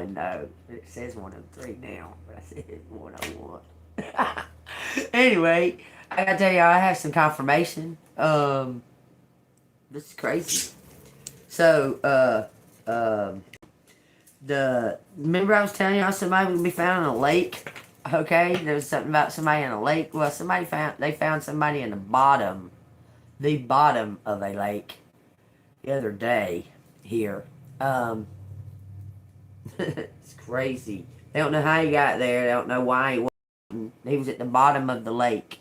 101 though. It says 103 now, but I said 101. Anyway, I gotta tell you, I have some confirmation. This is crazy. So, remember I was telling y'all somebody would be found in a lake? Okay, there was something about somebody in a lake. Well, they found somebody in the bottom of a lake the other day here. It's crazy. They don't know how he got there. They don't know why he wasn't. He was at the bottom of the lake.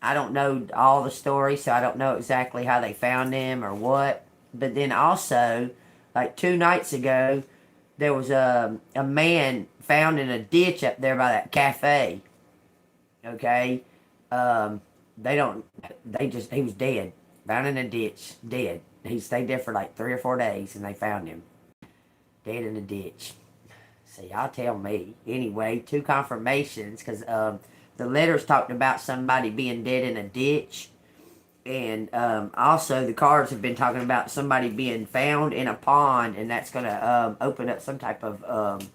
I don't know all the story, so I don't know exactly how they found him or what. But then also, like 2 nights ago, there was a man found in a ditch up there by that cafe. Okay? He was dead. Found in a ditch, dead. He stayed there for like 3 or 4 days, and they found him. Dead in a ditch. So y'all tell me. Anyway, 2 confirmations, because the letters talked about somebody being dead in a ditch. And also the cards have been talking about somebody being found in a pond, and that's going to open up some type of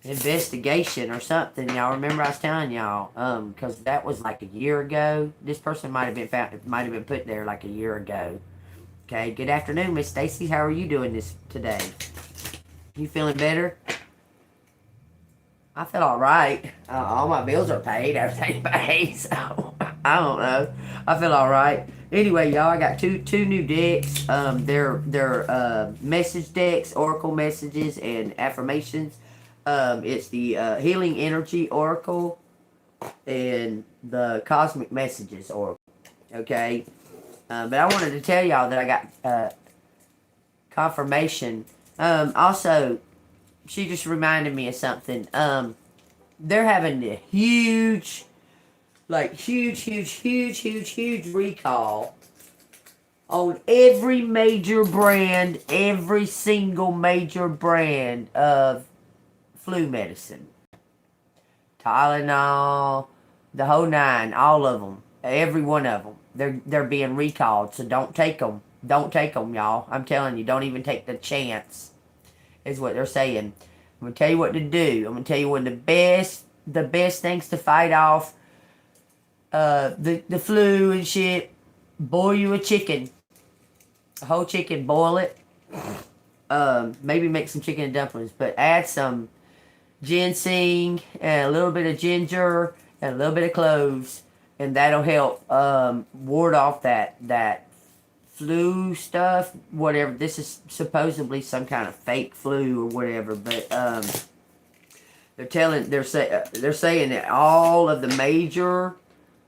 investigation or something. Y'all remember I was telling y'all, because that was like a year ago. This person might have been put there like a year ago. Okay, good afternoon, Miss Stacy. How are you doing this today? You feeling better? I feel all right. All my bills are paid. Everything paid. So I don't know. I feel all right. Anyway, y'all, I got two new decks. They're message decks, oracle messages, and affirmations. It's the Healing Energy Oracle and the Cosmic Messages Oracle. Okay. But I wanted to tell y'all that I got confirmation. Also, she just reminded me of something. They're having a huge recall on every major brand, every single major brand of flu medicine. Tylenol, the whole 9, all of them, every one of them. They're being recalled, so don't take them. Don't take them, y'all. I'm telling you, don't even take the chance, is what they're saying. I'm going to tell you what to do. I'm going to tell you one of the best things to fight off the flu and shit. Boil you a chicken. A whole chicken, boil it. Maybe make some chicken and dumplings, but add some ginseng and a little bit of ginger and a little bit of cloves, and that'll help ward off that flu stuff, whatever. This is supposedly some kind of fake flu or whatever, but they're saying that all of the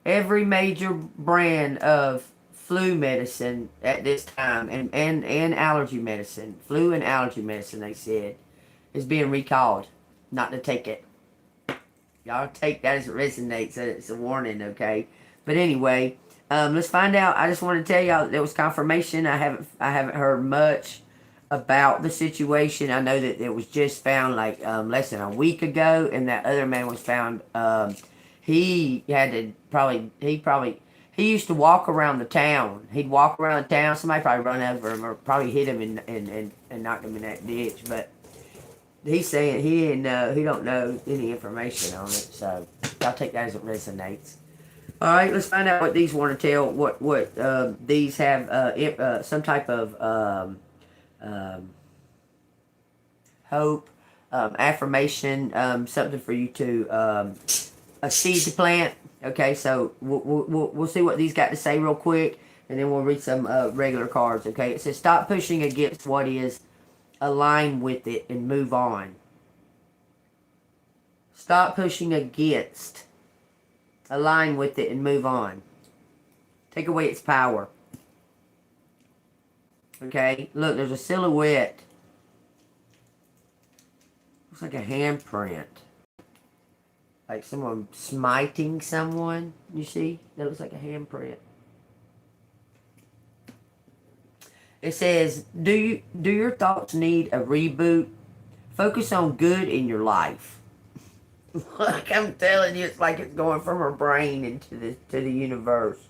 every major brand of flu medicine at this time, and allergy medicine, flu and allergy medicine, they said, is being recalled. Not to take it. Y'all take that as it resonates. It's a warning, okay? But anyway, let's find out. I just want to tell y'all that there was confirmation. I haven't heard much about the situation. I know that it was just found like less than a week ago, and that other man was found. He used to walk around the town. He'd walk around the town. Somebody probably run over him or probably hit him and knocked him in that ditch. But he's saying he don't know any information on it. So I'll take that as it resonates. All right, let's find out what these want to tell. What these have some type of hope, affirmation, something for you to a seed to plant. Okay, so we'll see what these got to say real quick, and then we'll read some regular cards. Okay, it says stop pushing against what is, align with it and move on. Stop pushing against, align with it and move on. Take away its power. Okay, look, there's a silhouette. Looks like a handprint. Like someone smiting someone, you see? That looks like a handprint. It says, do your thoughts need a reboot? Focus on good in your life. Like I'm telling you, it's like it's going from her brain into the universe.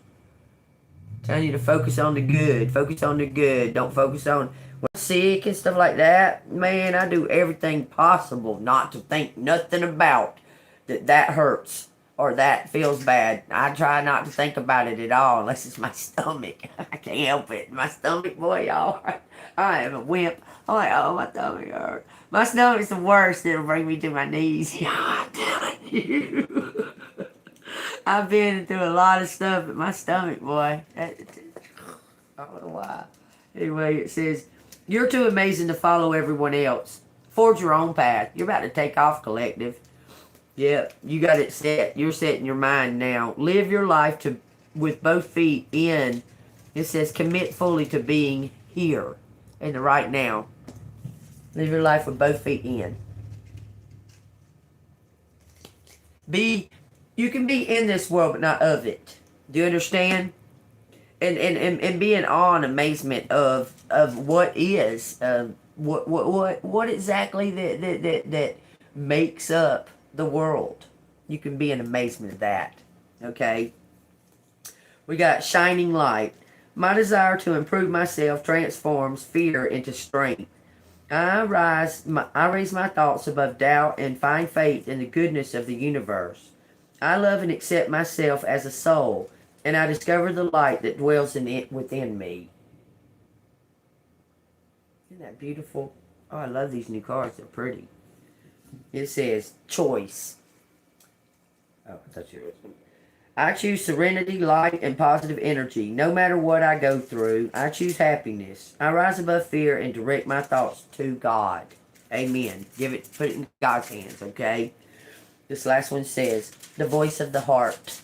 Telling you to focus on the good. Focus on the good. Don't focus on what I sick and stuff like that, man, I do everything possible not to think nothing about that hurts or that feels bad. I try not to think about it at all unless it's my stomach. I can't help it. My stomach, boy, y'all. I am a wimp. I'm like, oh, my stomach hurts. My stomach's the worst. It'll bring me to my knees. Yeah, I'm telling you. I've been through a lot of stuff with my stomach, boy. I don't know why. Anyway, it says, you're too amazing to follow everyone else. Forge your own path. You're about to take off, collective. Yep, you got it set. You're setting your mind now. Live your life with both feet in. It says, commit fully to being here in the right now. Live your life with both feet in. You can be in this world, but not of it. Do you understand? And be in awe and amazement of what is, what exactly that makes up the world. You can be in amazement of that. Okay? We got shining light. My desire to improve myself transforms fear into strength. I raise my thoughts above doubt and find faith in the goodness of the universe. I love and accept myself as a soul, and I discover the light that dwells within me. Isn't that beautiful? Oh, I love these new cards. They're pretty. It says, choice. Oh, I thought you were... I choose serenity, light, and positive energy. No matter what I go through, I choose happiness. I rise above fear and direct my thoughts to God. Amen. Put it in God's hands, okay? This last one says, the voice of the heart.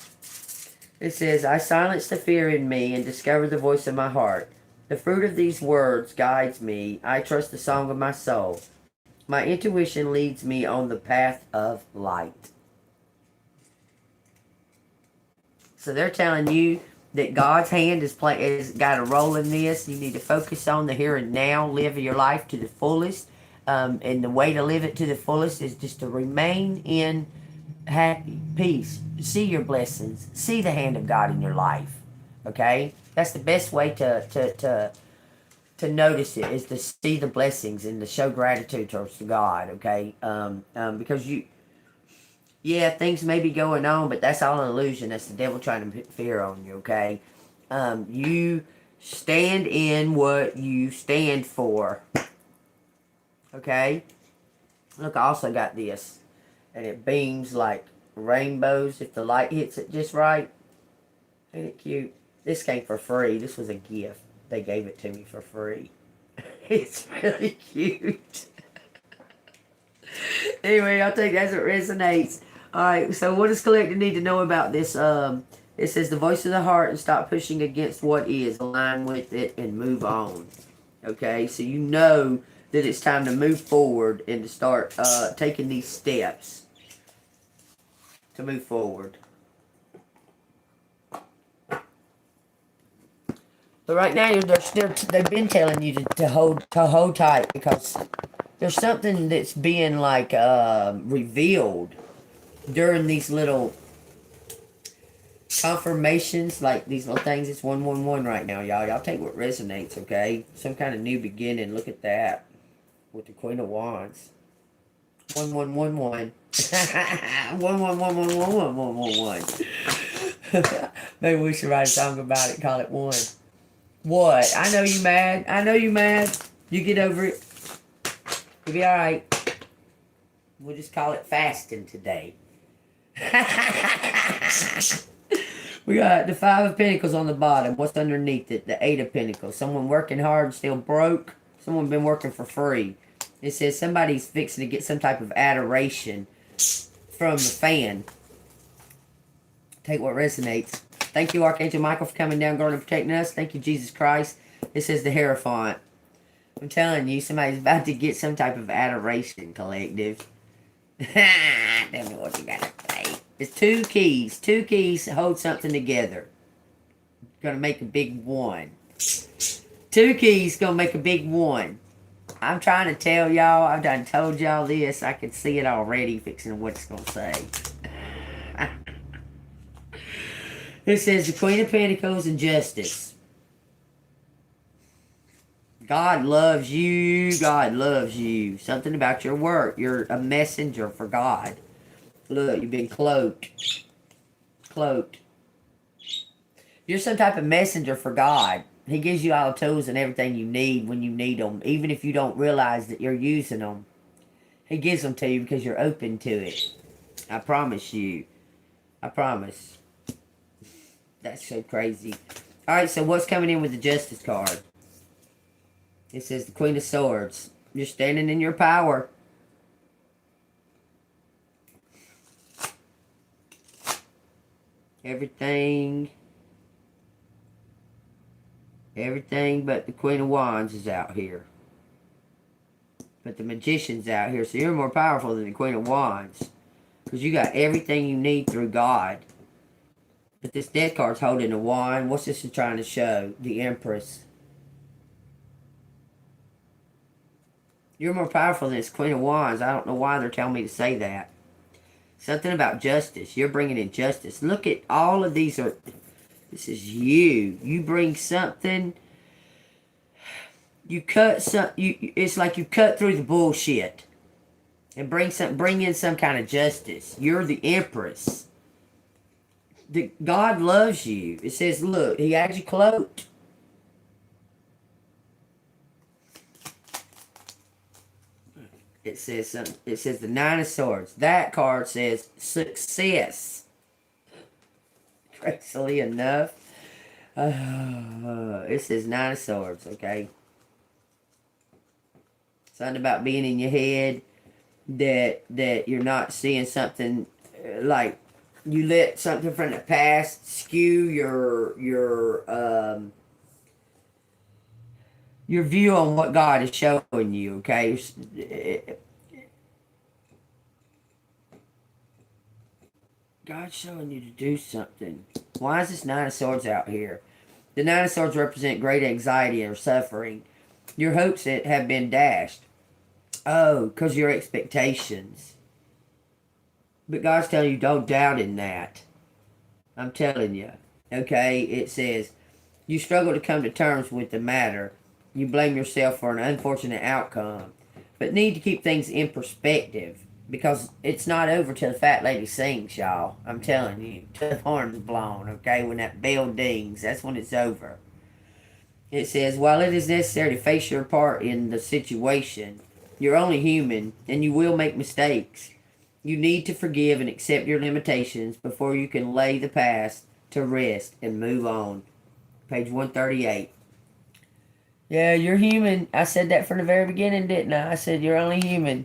It says, I silence the fear in me and discover the voice of my heart. The fruit of these words guides me. I trust the song of my soul. My intuition leads me on the path of light. So they're telling you that God's hand has got a role in this. You need to focus on the here and now. Live your life to the fullest. And the way to live it to the fullest is just to remain in happy, peace. See your blessings. See the hand of God in your life. Okay? That's the best way to notice it, is to see the blessings and to show gratitude towards God. Okay? Because yeah, things may be going on, but that's all an illusion. That's the devil trying to put fear on you, okay? You stand in what you stand for. Okay? Look, I also got this. And it beams like rainbows if the light hits it just right. Ain't it cute? This came for free. This was a gift. They gave it to me for free. It's really cute. Anyway, I'll take that as it resonates. Alright, so what does collective need to know about this? It says the voice of the heart, and stop pushing against what is. Align with it and move on. Okay, so you know that it's time to move forward and to start taking these steps to move forward. But right now, they've been telling you to hold tight, because there's something that's being like revealed during these little confirmations, like these little things. It's 111 right now, y'all. Y'all take what resonates, okay? Some kind of new beginning. Look at that with the Queen of Wands. 1111. 11111111. Maybe we should write a song about it. Call it one. What? I know you mad. I know you mad. You get over it. You'll be alright. We'll just call it fasting today. We got the Five of Pentacles on the bottom. What's underneath it? The Eight of Pentacles. Someone working hard and still broke. Someone been working for free. It says somebody's fixing to get some type of adoration from the fan. Take what resonates. Thank you, Archangel Michael, for coming down, guarding and protecting us. Thank you, Jesus Christ. It says the Hierophant. I'm telling you, somebody's about to get some type of adoration, collective. Tell me what you gotta say. It's two keys. Two keys hold something together. Gonna make a big one. Two keys gonna make a big one. I'm trying to tell y'all. I've done told y'all this. I can see it already, fixing what it's gonna say. It says the Queen of Pentacles and Justice. God loves you. God loves you. Something about your work. You're a messenger for God. Look, you've been cloaked. Cloaked. You're some type of messenger for God. He gives you all the tools and everything you need when you need them, even if you don't realize that you're using them. He gives them to you because you're open to it. I promise you. I promise. That's so crazy. Alright, so what's coming in with the Justice card? It says the Queen of Swords. You're standing in your power. Everything but the Queen of Wands is out here. But the Magician's out here. So you're more powerful than the Queen of Wands. Because you got everything you need through God. But this death card's holding a wand. What's this trying to show? The Empress. You're more powerful than this Queen of Wands. I don't know why they're telling me to say that. Something about justice. You're bringing in justice. Look at all of these. This is you. You bring something. You cut some. It's like you cut through the bullshit and bring in some kind of justice. You're the Empress. God loves you. It says, look, He had you cloaked. It says something. It says the Nine of Swords. That card says success. Crazily enough, it says Nine of Swords. Okay. Something about being in your head that you're not seeing something, like you let something from the past skew your view on what God is showing you. Okay. God's showing you to do something. Why is this Nine of Swords out here? The Nine of Swords represent great anxiety or suffering. Your hopes have been dashed. Oh, because your expectations. But God's telling you, don't doubt in that. I'm telling you. Okay, it says, you struggle to come to terms with the matter. You blame yourself for an unfortunate outcome. But need to keep things in perspective. Because it's not over till the fat lady sings, y'all. I'm telling you. Till the horn's blown, okay? When that bell dings, that's when it's over. It says, while it is necessary to face your part in the situation, you're only human, and you will make mistakes. You need to forgive and accept your limitations before you can lay the past to rest and move on. Page 138. Yeah, you're human. I said that from the very beginning, didn't I? I said you're only human.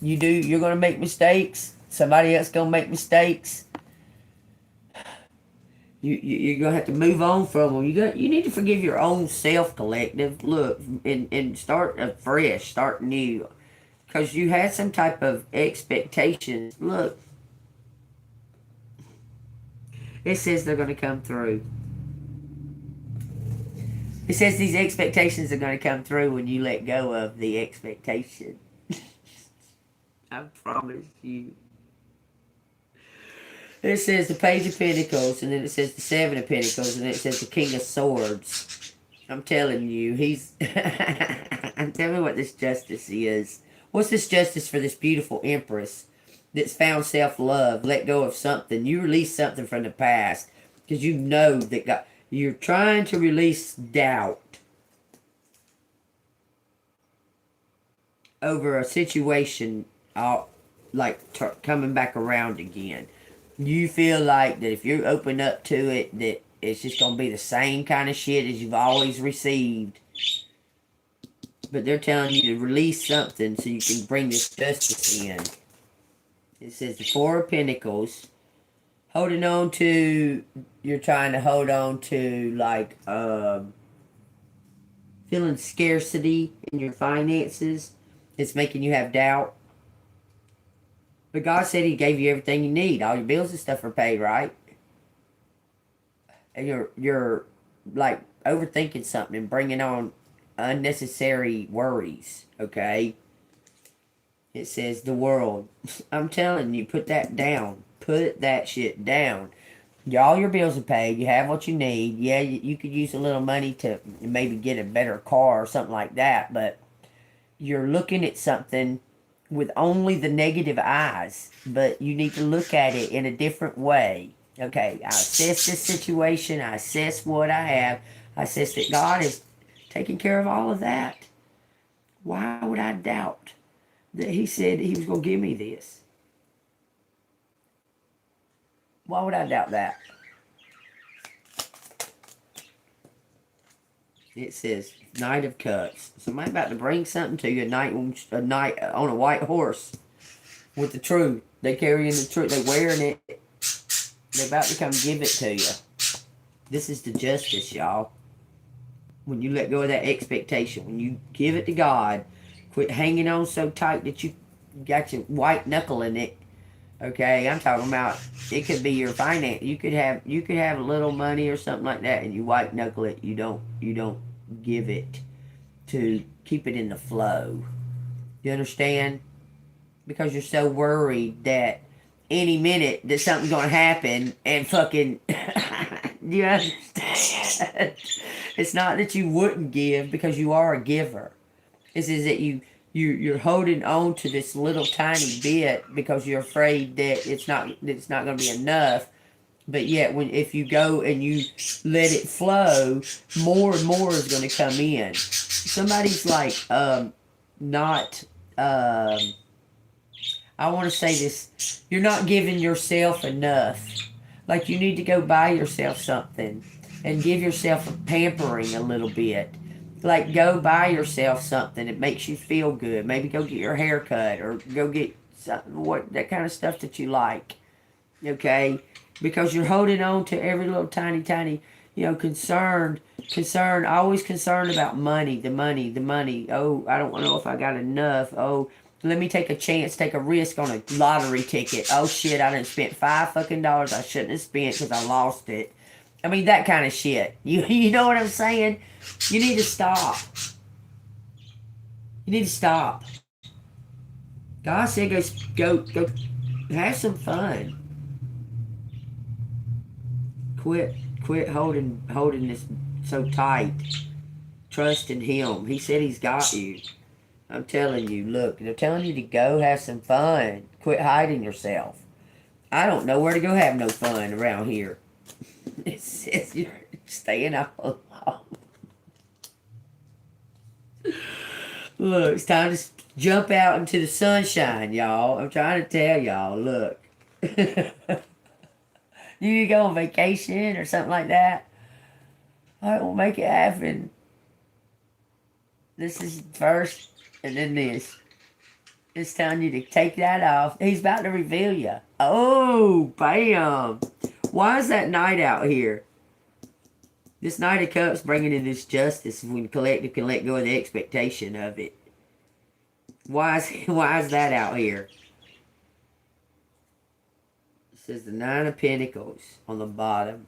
You're going to make mistakes. Somebody else going to make mistakes. You're going to have to move on from them. You need to forgive your own self, collective. Look, and start afresh, start new. Because you had some type of expectations. Look. It says they're going to come through. It says these expectations are going to come through when you let go of the expectation. I promise you. It says the Page of Pentacles, and then it says the Seven of Pentacles, and then it says the King of Swords. I'm telling you, tell me what this justice is. What's this justice for this beautiful Empress that's found self-love, let go of something? You release something from the past because you know that God, you're trying to release doubt over a situation, coming back around again. You feel like that if you open up to it, that it's just going to be the same kind of shit as you've always received. But they're telling you to release something so you can bring this justice in. It says the Four of Pentacles. Holding on to, you're trying to hold on to, like, feeling scarcity in your finances. It's making you have doubt. But God said He gave you everything you need. All your bills and stuff are paid, right? And you're like overthinking something and bringing on unnecessary worries, okay? It says the world. I'm telling you, put that down. Put that shit down. All your bills are paid. You have what you need. Yeah, you could use a little money to maybe get a better car or something like that, but you're looking at something with only the negative eyes, but you need to look at it in a different way. Okay, I assess this situation. I assess what I have. I assess that God is taking care of all of that. Why would I doubt that He said He was going to give me this? Why would I doubt that? It says Knight of Cups. Somebody about to bring something to you. A knight on a white horse with the truth. They carrying the truth. They wearing it. They're about to come give it to you. This is the justice, y'all. When you let go of that expectation, when you give it to God, quit hanging on so tight that you got your white knuckle in it. Okay, I'm talking about it could be your finance. You could have a little money or something like that, and you white knuckle it. You don't give it to keep it in the flow. You understand? Because you're so worried that any minute that something's gonna happen and fucking you understand? It's not that you wouldn't give, because you are a giver. It's is that you're holding on to this little tiny bit because you're afraid that it's not gonna be enough. But yet, if you go and you let it flow, more and more is going to come in. Somebody's like, not, I want to say this, you're not giving yourself enough. Like, you need to go buy yourself something and give yourself a pampering a little bit. Like, go buy yourself something that makes you feel good. Maybe go get your hair cut or go get that kind of stuff that you like. Okay? Because you're holding on to every little tiny, concerned, always concerned about money, the money. Oh, I don't know if I got enough. Oh, let me take a chance, take a risk on a lottery ticket. Oh shit, I done spent $5 I shouldn't have spent because I lost it. I mean, that kind of shit. You know what I'm saying? You need to stop. You need to stop. God said go have some fun. Quit holding this so tight. Trust in Him. He said He's got you. I'm telling you, look, they're telling you to go have some fun. Quit hiding yourself. I don't know where to go have no fun around here. It says you're staying all alone. Look, it's time to jump out into the sunshine, y'all. I'm trying to tell y'all, look. You need to go on vacation or something like that. All right, we'll make it happen. This is first, and then this. It's telling you to take that off. He's about to reveal you. Oh, bam. Why is that Knight out here? This Knight of Cups bringing in this justice when collective can let go of the expectation of it. Why is that out here? It says the Nine of Pentacles on the bottom.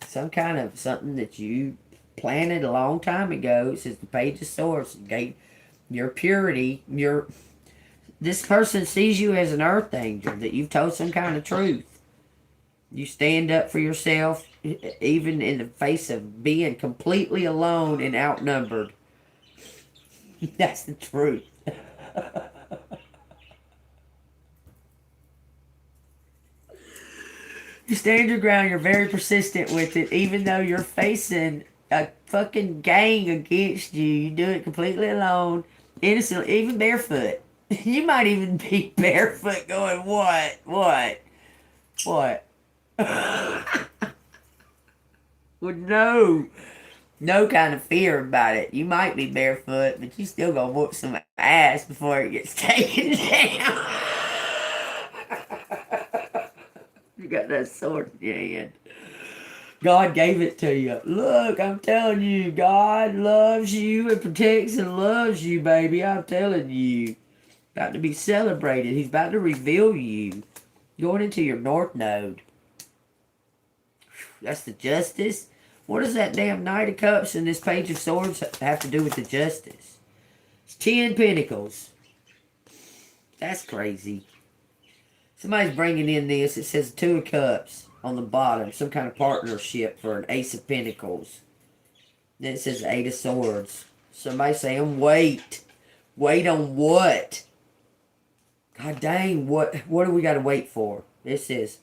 Some kind of something that you planted a long time ago. It says the Page of Swords. Your purity, this person sees you as an earth angel, that you've told some kind of truth. You stand up for yourself, even in the face of being completely alone and outnumbered. That's the truth. You stand your ground, you're very persistent with it, even though you're facing a fucking gang against you. You do it completely alone, innocently, even barefoot. You might even be barefoot going, what? With no kind of fear about it. You might be barefoot, but you still gonna whoop some ass before it gets taken down. You got that sword in your hand. God gave it to you. Look, I'm telling you, God loves you and protects and loves you, baby. I'm telling you. About to be celebrated. He's about to reveal you. Going into your North Node. That's the justice. What does that damn Knight of Cups and this Page of Swords have to do with the justice? It's 10 Pentacles. That's crazy. Somebody's bringing in this. It says 2 of Cups on the bottom. Some kind of partnership for an Ace of Pentacles. Then it says Eight of Swords. Somebody saying, wait. Wait on what? God dang, what do we got to wait for? This is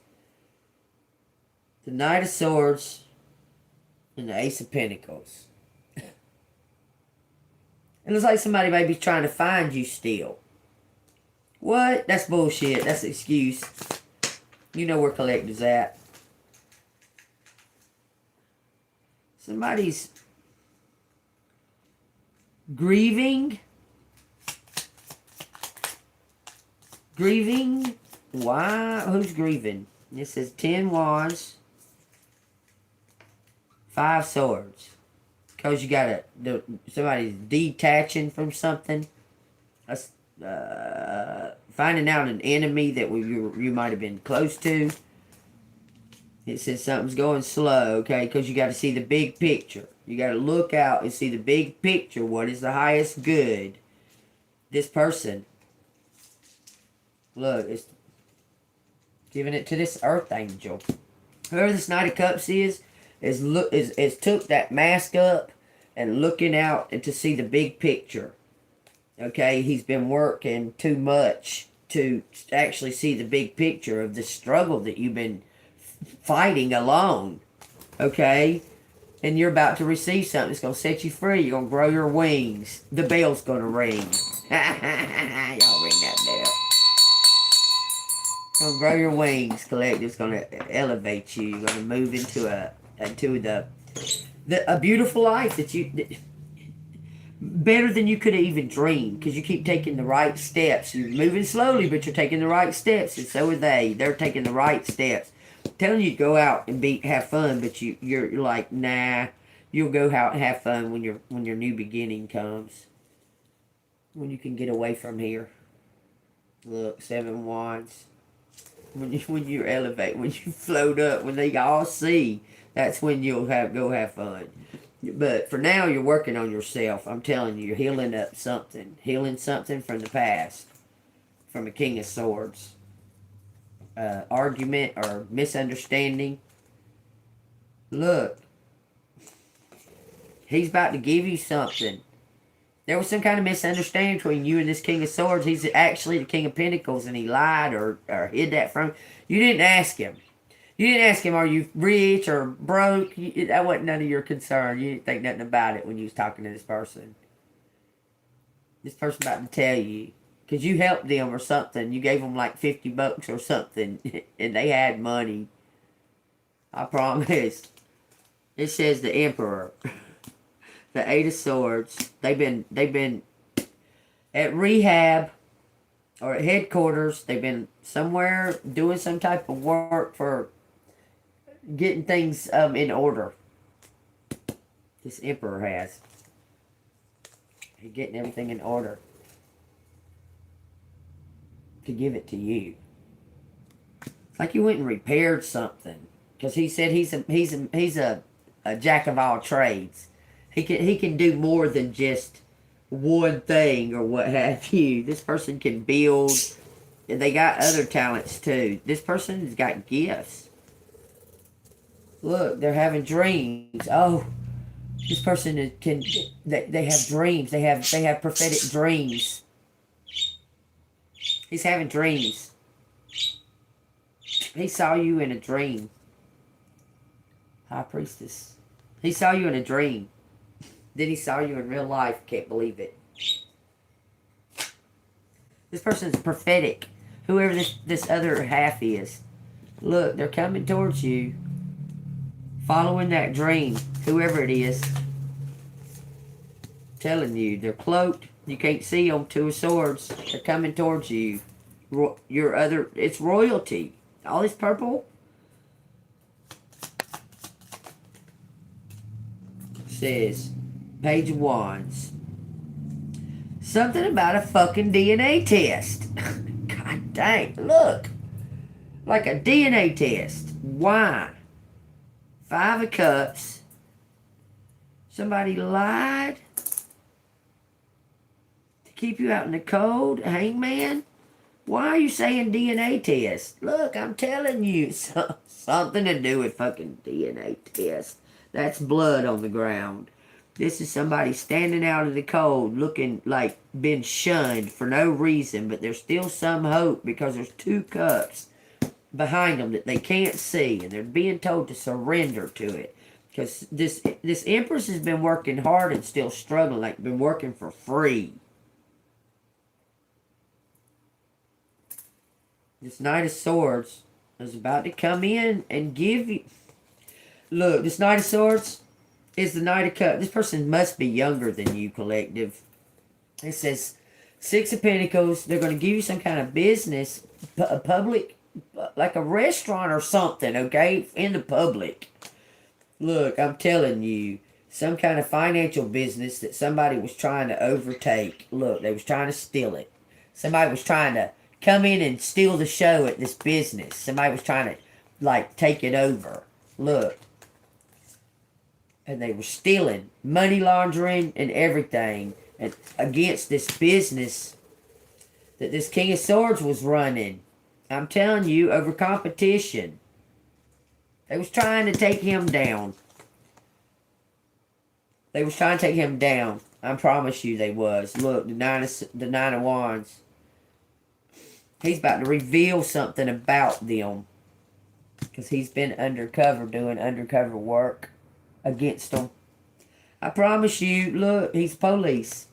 the Knight of Swords and the Ace of Pentacles. It looks like somebody may be trying to find you still. What? That's bullshit. That's an excuse. You know where collector's at. Somebody's grieving. Grieving? Why? Who's grieving? It says 10 Wands. 5 Swords. Because you got somebody's detaching from something. That's, finding out an enemy that you might have been close to. It says something's going slow, okay? Because you got to see the big picture. You got to look out and see the big picture. What is the highest good? This person. Look, it's giving it to this earth angel. Whoever this Knight of Cups is took that mask up and looking out and to see the big picture. Okay, he's been working too much to actually see the big picture of the struggle that you've been fighting alone. Okay, and you're about to receive something that's going to set you free. You're going to grow your wings. The bell's going to ring. Y'all ring that bell. You're going to grow your wings, collect. It's going to elevate you. You're going to move into a beautiful life that better than you could have even dreamed, because you keep taking the right steps. You're moving slowly, but you're taking the right steps, and so are they. They're taking the right steps. I'm telling you to go out and have fun, but you're like, nah. You'll go out and have fun when your new beginning comes. When you can get away from here. Look, 7 Wands. When you elevate, when you float up, when they all see, that's when you'll go have fun. But for now, you're working on yourself. I'm telling you, you're healing up something. Healing something from the past. From a King of Swords. Argument or misunderstanding. Look. He's about to give you something. There was some kind of misunderstanding between you and this King of Swords. He's actually the King of Pentacles, and he lied or hid that from you. Didn't ask him. You didn't ask him, are you rich or broke? That wasn't none of your concern. You didn't think nothing about it when you was talking to this person. This person about to tell you. Because you helped them or something. You gave them like $50 or something. And they had money. I promise. It says the Emperor. The 8 of Swords. They've been at rehab or at headquarters. They've been somewhere doing some type of work for getting things in order. This Emperor has. He's getting everything in order to give it to you. It's like you went and repaired something, because he said he's a jack of all trades. He can do more than just one thing or what have you. This person can build, and they got other talents too. This person has got gifts. Look, they're having dreams. Oh, this person they have dreams. They have prophetic dreams. He's having dreams. He saw you in a dream. High Priestess. He saw you in a dream. Then he saw you in real life. Can't believe it. This person's prophetic. Whoever this other half is. Look, they're coming towards you. Following that dream. Whoever it is. Telling you. They're cloaked. You can't see them. 2 of Swords. They're coming towards you. It's royalty. All this purple. Says... Page of Wands. Something about a fucking DNA test. God dang. Look. Like a DNA test. Why? 5 of Cups. Somebody lied to keep you out in the cold. Hangman. Why are you saying DNA test? Look, I'm telling you, something to do with fucking DNA test. That's blood on the ground. This is somebody standing out in the cold looking like been shunned for no reason, but there's still some hope because there's two cups behind them that they can't see, and they're being told to surrender to it. Because this Empress has been working hard and still struggling, like been working for free. This Knight of Swords is about to come in and give you... Look, this Knight of Swords is the Knight of Cups. This person must be younger than you, collective. It says Six of Pentacles. They're going to give you some kind of business, a public, like a restaurant or something, okay? In the public. Look, I'm telling you, some kind of financial business that somebody was trying to overtake. Look, they was trying to steal it. Somebody was trying to come in and steal the show at this business. Somebody was trying to, like, take it over. Look. And they were stealing, money laundering, and everything and against this business that this King of Swords was running. I'm telling you, over competition. They was trying to take him down. They was trying to take him down. I promise you they was. Look, the Nine of Wands. He's about to reveal something about them. Because he's been undercover, doing undercover work against them. I promise you, look, he's police.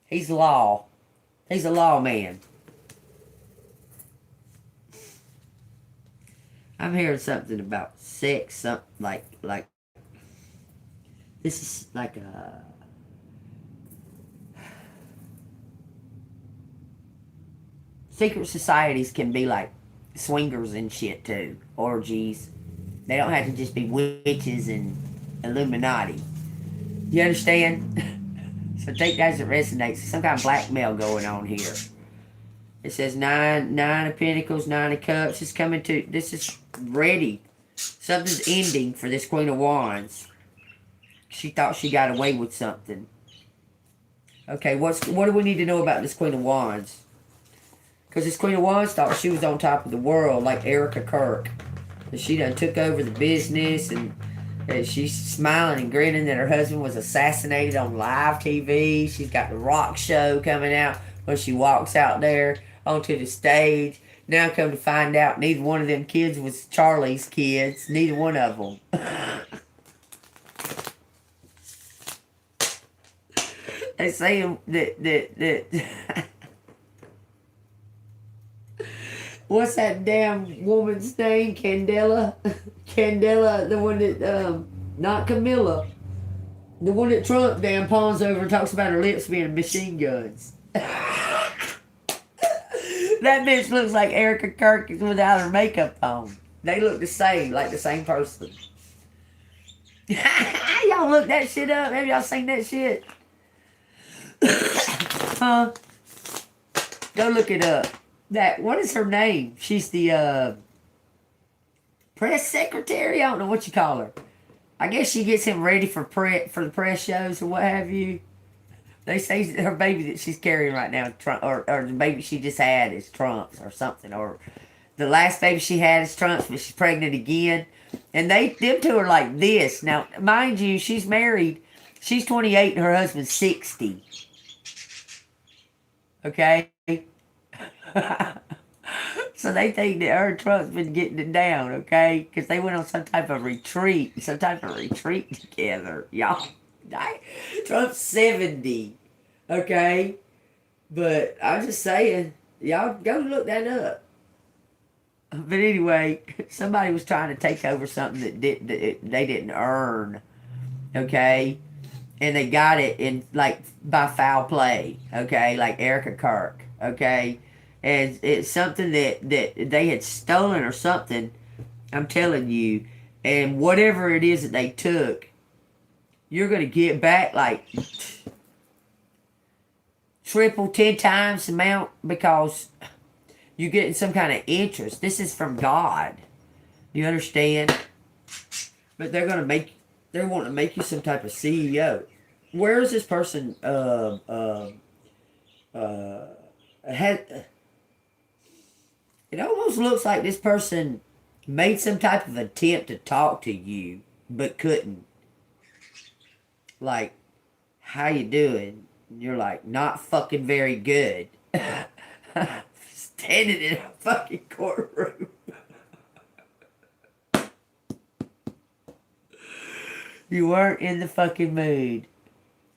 He's law. He's a lawman. I'm hearing something about sex, something like this is like a secret societies can be like swingers and shit too, orgies. They don't have to just be witches and Illuminati. You understand? So take that as it resonates. Some kind of blackmail going on here. It says nine of Pentacles, Nine of Cups. It's coming to, this is ready. Something's ending for this Queen of Wands. She thought she got away with something. Okay, what do we need to know about this Queen of Wands? Because this Queen of Wands thought she was on top of the world, like Erica Kirk. And she done took over the business, and she's smiling and grinning that her husband was assassinated on live TV. She's got the rock show coming out when she walks out there onto the stage. Now come to find out, neither one of them kids was Charlie's kids. Neither one of them. They say that what's that damn woman's name? Candela? Candela, the one that, not Camilla. The one that Trump damn pawns over and talks about her lips being machine guns. That bitch looks like Erica Kirk without her makeup on. They look the same, like the same person. Y'all look that shit up. Have y'all seen that shit? Huh? Go look it up. That, what is her name? She's the press secretary. I don't know what you call her. I guess she gets him ready for the press shows or what have you. They say her baby that she's carrying right now, Trump, or the baby she just had is Trump's or something, or the last baby she had is Trump's, but she's pregnant again. And them two are like this. Now, mind you, she's married. She's 28 and her husband's 60. Okay? So they think that her and Trump's been getting it down, okay? Because they went on some type of retreat together, y'all. Trump's 70, okay? But I'm just saying, y'all go look that up. But anyway, somebody was trying to take over something that they didn't earn, okay? And they got it in, like, by foul play, okay? Like Erica Kirk, okay? And it's something that they had stolen or something, I'm telling you. And whatever it is that they took, you're going to get back like triple, 10 times the amount because you're getting some kind of interest. This is from God. You understand? But they're wanting to make you some type of CEO. Where is this person almost looks like this person made some type of attempt to talk to you, but couldn't. Like, how you doing? And you're like, not fucking very good. Standing in a fucking courtroom. You weren't in the fucking mood.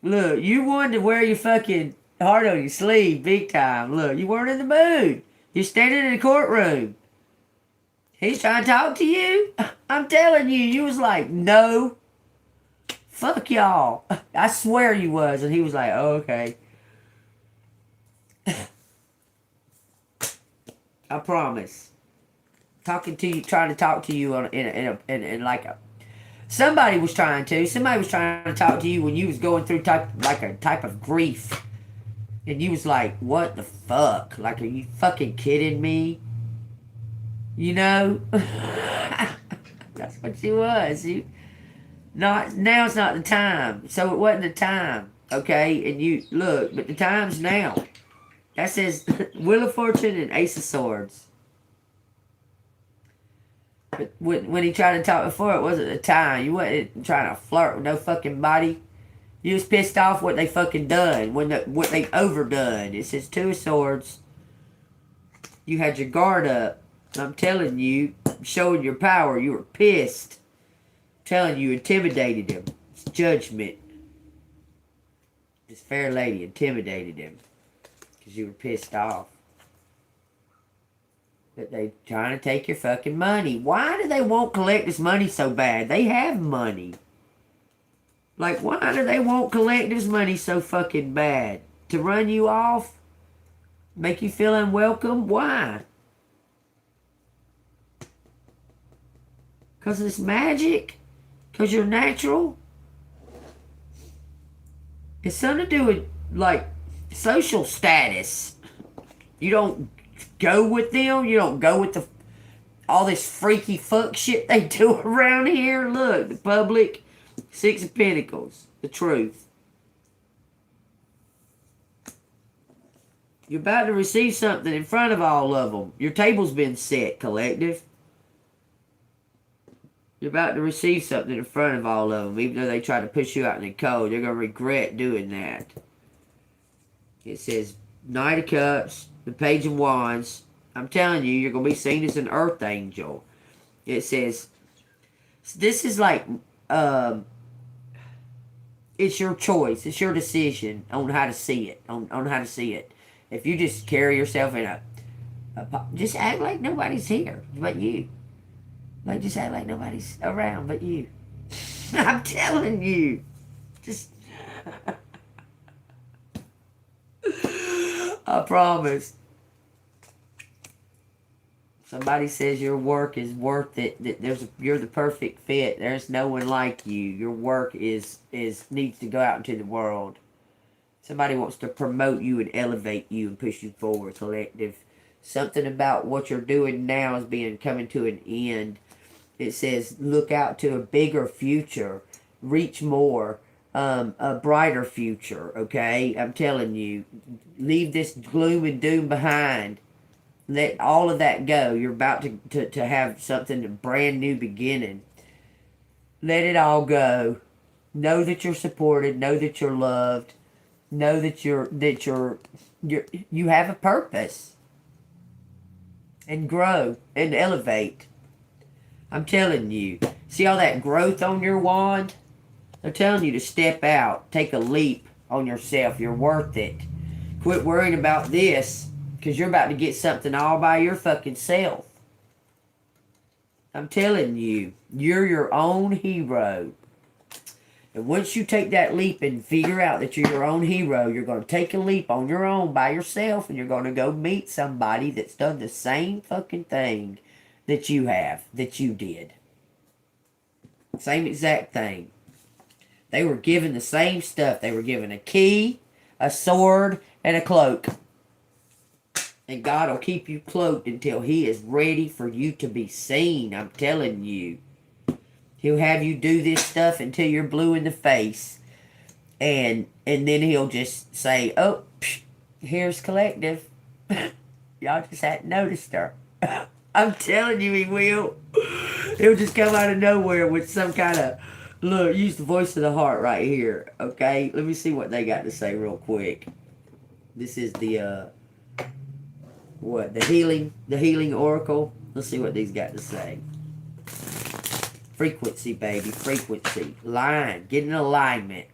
Look, you wanted to wear your fucking heart on your sleeve big time. Look, you weren't in the mood. You're standing in a courtroom. He's trying to talk to you. I'm telling you, you was like, no. Fuck y'all. I swear you was. And he was like, oh, okay. I promise. Talking to you, trying to talk to you in like a... Somebody was trying to talk to you when you was going through a type of grief. And you was like, what the fuck? Like, are you fucking kidding me? You know? That's what you was. Now's not the time. So it wasn't the time. Okay? And you, look, but the time's now. That says Wheel of Fortune and Ace of Swords. But when he tried to talk before, it wasn't the time. You wasn't trying to flirt with no fucking body. You was pissed off what they fucking done. What they overdone. It says Two of Swords. You had your guard up. I'm telling you, showing your power. You were pissed. I'm telling you, intimidated him. It's judgment. This fair lady intimidated him. Because you were pissed off. But they trying to take your fucking money. Why do they want collectives' money so bad? They have money. Like, why do they want collectives' money so fucking bad? To run you off? Make you feel unwelcome? Why? Because it's magic? Because you're natural? It's something to do with, like, social status. You don't go with them. You don't go with all this freaky fuck shit they do around here. Look, the public. Six of Pentacles. The truth. You're about to receive something in front of all of them. Your table's been set, collective. You're about to receive something in front of all of them. Even though they try to push you out in the cold. They're going to regret doing that. It says Knight of Cups. The Page of Wands. I'm telling you, you're going to be seen as an earth angel. It says, this is like, it's your choice. It's your decision on how to see it. On how to see it. If you just carry yourself in just act like nobody's here but you. Like, just act like nobody's around but you. I'm telling you. Just... I promise. Somebody says your work is worth it. You're the perfect fit. There's no one like you. Your work needs to go out into the world. Somebody wants to promote you and elevate you and push you forward, collective. Something about what you're doing now is coming to an end. It says look out to a bigger future. Reach more. A brighter future, okay? I'm telling you. Leave this gloom and doom behind. Let all of that go. You're about to have something, a brand new beginning. Let it all go. Know that you're supported. Know that you're loved. Know that you have a purpose. And grow and elevate. I'm telling you. See all that growth on your wand? They're telling you to step out. Take a leap on yourself. You're worth it. Quit worrying about this. Because you're about to get something all by your fucking self. I'm telling you. You're your own hero. And once you take that leap and figure out that you're your own hero, you're going to take a leap on your own by yourself. And you're going to go meet somebody that's done the same fucking thing that you have. That you did. Same exact thing. They were given the same stuff. They were given a key, a sword, and a cloak. And God will keep you cloaked until He is ready for you to be seen. I'm telling you. He'll have you do this stuff until you're blue in the face. And then He'll just say, oh, here's collective. Y'all just hadn't noticed her. I'm telling you, he will. He'll just come out of nowhere with some kind of look. Use the voice of the heart right here. Okay, let me see what they got to say real quick. This is the what the healing oracle. Let's see what these got to say. Frequency, baby, frequency. Line, get in alignment.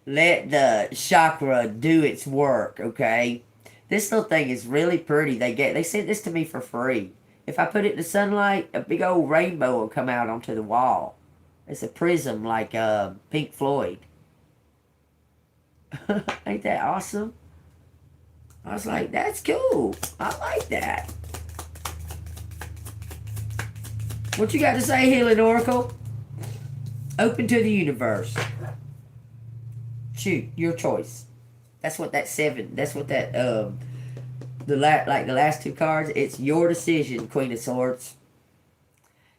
Let the chakra do its work. Okay, this little thing is really pretty. They sent this to me for free. If I put it in the sunlight, a big old rainbow will come out onto the wall. It's a prism like Pink Floyd. Ain't that awesome? I was like, that's cool. I like that. What you got to say, Healing Oracle? Open to the universe. Shoot, your choice. That's what that the last two cards, it's your decision, Queen of Swords.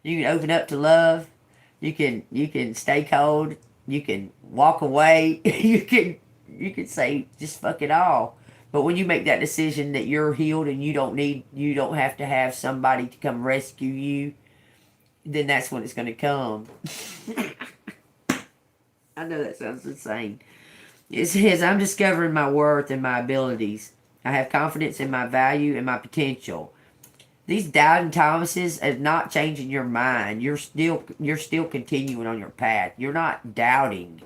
You can open up to love. You can stay cold. You can walk away. you can say just fuck it all. But when you make that decision that you're healed and you don't have to have somebody to come rescue you, then that's when it's going to come. I know that sounds insane. It says, I'm discovering my worth and my abilities. I have confidence in my value and my potential. These doubting Thomases is not changing your mind. You're still continuing on your path. You're not doubting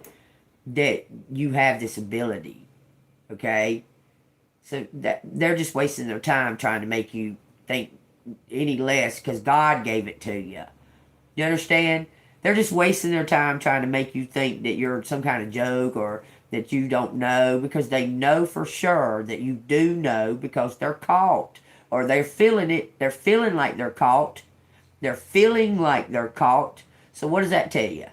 that you have this ability. Okay? So that they're just wasting their time trying to make you think any less because God gave it to you. You understand? They're just wasting their time trying to make you think that you're some kind of joke or that you don't know, because they know for sure that you do know because they're caught. Or they're feeling it. They're feeling like they're caught. They're feeling like they're caught. So what does that tell you?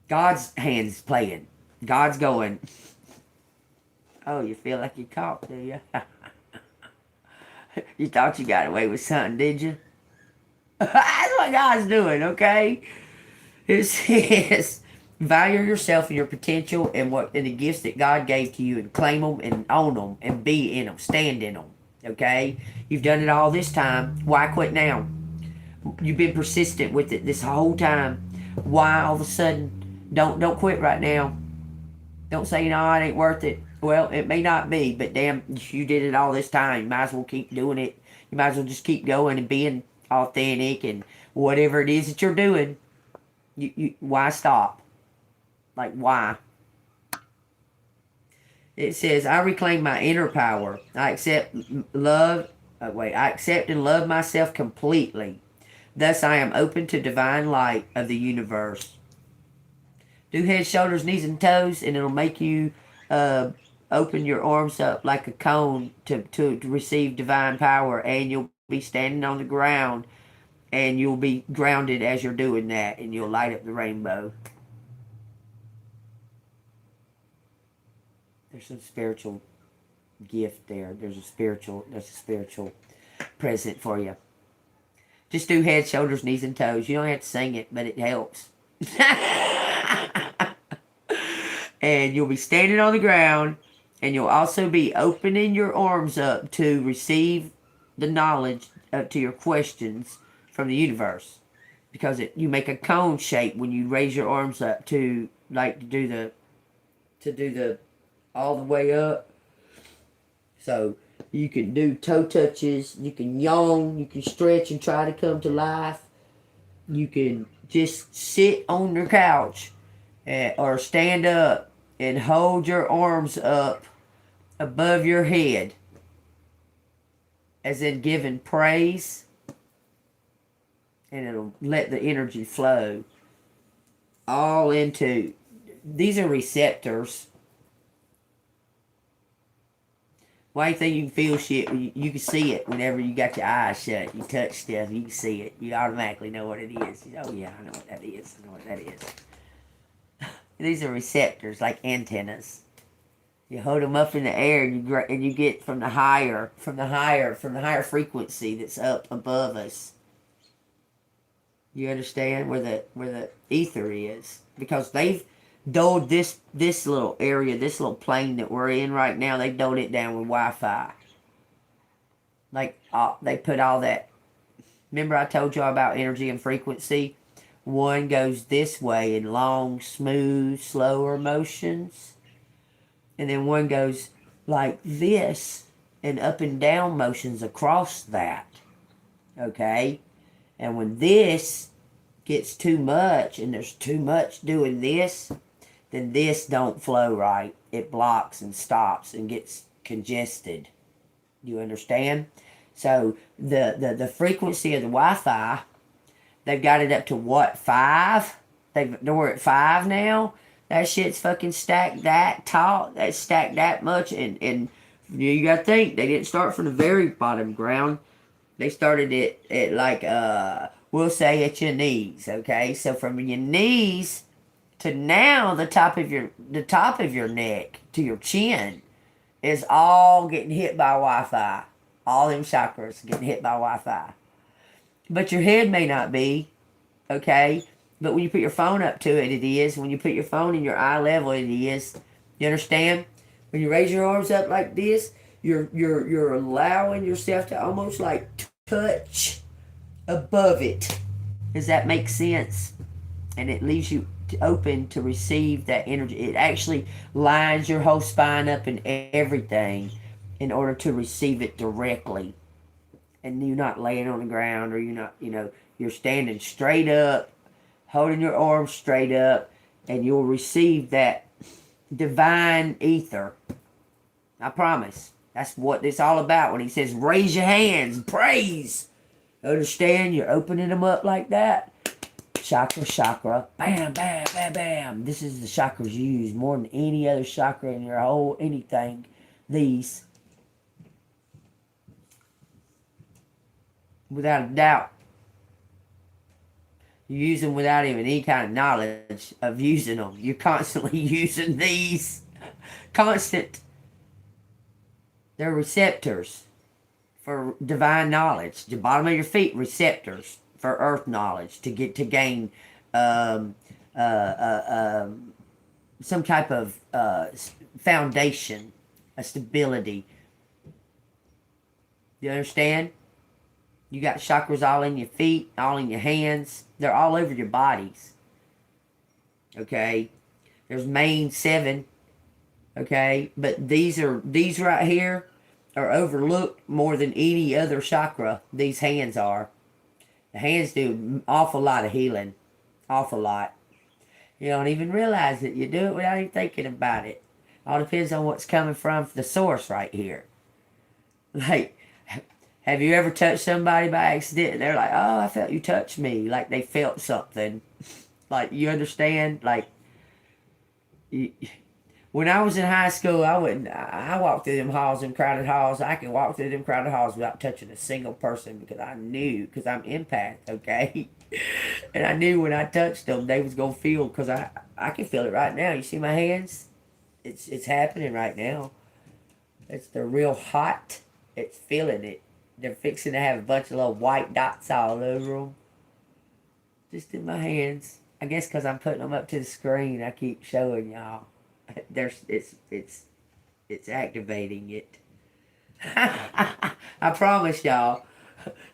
God's hand's playing. God's going, oh, you feel like you're caught, do you? You thought you got away with something, did you? That's what God's doing, okay? It says, value yourself and your potential and the gifts that God gave to you, and claim them and own them and be in them, stand in them. Okay? You've done it all this time. Why quit now? You've been persistent with it this whole time. Why all of a sudden don't quit right now? Don't say, no, it ain't worth it. Well, it may not be, but damn, you did it all this time. You might as well keep doing it. You might as well just keep going and being authentic and whatever it is that you're doing. Why stop? Like, why? It says, I reclaim my inner power. I accept and love myself completely. Thus, I am open to divine light of the universe. Do head, shoulders, knees, and toes, and it'll make you open your arms up like a cone to receive divine power, and you'll be standing on the ground, and you'll be grounded as you're doing that, and you'll light up the rainbow. There's some spiritual gift there. There's a spiritual present for you. Just do head, shoulders, knees, and toes. You don't have to sing it, but it helps. And you'll be standing on the ground, and you'll also be opening your arms up to receive the knowledge to your questions from the universe. Because you make a cone shape when you raise your arms up to do the all the way up. So you can do toe touches, you can yawn, you can stretch and try to come to life. You can just sit on your couch or stand up and hold your arms up above your head, as in giving praise, and it'll let the energy flow all into, these are receptors. Why do you think you can feel shit? You can see it whenever you got your eyes shut. You touch stuff, you can see it. You automatically know what it is. Oh yeah, I know what that is. I know what that is. These are receptors, like antennas. You hold them up in the air, and you get from the higher frequency that's up above us. You understand where the ether is, because they've doled this little area, this little plane that we're in right now. They've doled it down with Wi-Fi. Like, they put all that. Remember I told y'all about energy and frequency? One goes this way in long, smooth, slower motions. And then one goes like this in up and down motions across that. Okay? And when this gets too much and there's too much doing this, then this don't flow right. It blocks and stops and gets congested. You understand? So the frequency of the Wi-Fi, they've got it up to what, 5? We're at 5 now. That shit's fucking stacked that tall. That's stacked that much, and you gotta think they didn't start from the very bottom ground. They started it at like we'll say at your knees. Okay, so from your knees to now the top of your neck to your chin is all getting hit by Wi-Fi. All them chakras getting hit by Wi-Fi. But your head may not be, okay? But when you put your phone up to it, it is. When you put your phone in your eye level, it is. You understand? When you raise your arms up like this, you're allowing yourself to almost like touch above it. Does that make sense? And it leaves you open to receive that energy. It actually lines your whole spine up and everything in order to receive it directly. And you're not laying on the ground, or you're not, you're standing straight up, holding your arms straight up, and you'll receive that divine ether. I promise. That's what it's all about when he says raise your hands, praise. Understand? You're opening them up like that. Chakra, chakra, bam, bam, bam, bam. This is the chakras you use more than any other chakra in your whole anything. These. Without a doubt. You use them without even any kind of knowledge of using them. You're constantly using these. Constant. They're receptors for divine knowledge. The bottom of your feet, receptors for earth knowledge, to gain some type of foundation, a stability. You understand? You got chakras all in your feet, all in your hands. They're all over your bodies. Okay? There's main 7. Okay? But these right here are overlooked more than any other chakra. These hands are. The hands do an awful lot of healing. Awful lot. You don't even realize it. You do it without even thinking about it. All depends on what's coming from the source right here. Like, have you ever touched somebody by accident? They're like, oh, I felt you touch me. Like they felt something. Like, you understand? Like, when I was in high school, I walked through them halls and crowded halls. I can walk through them crowded halls without touching a single person because I knew, because I'm empath, okay? And I knew when I touched them, they was going to feel, because I can feel it right now. You see my hands? It's happening right now. They're real hot. It's feeling it. They're fixing to have a bunch of little white dots all over them. Just in my hands. I guess because I'm putting them up to the screen, I keep showing y'all. It's activating it. I promise y'all.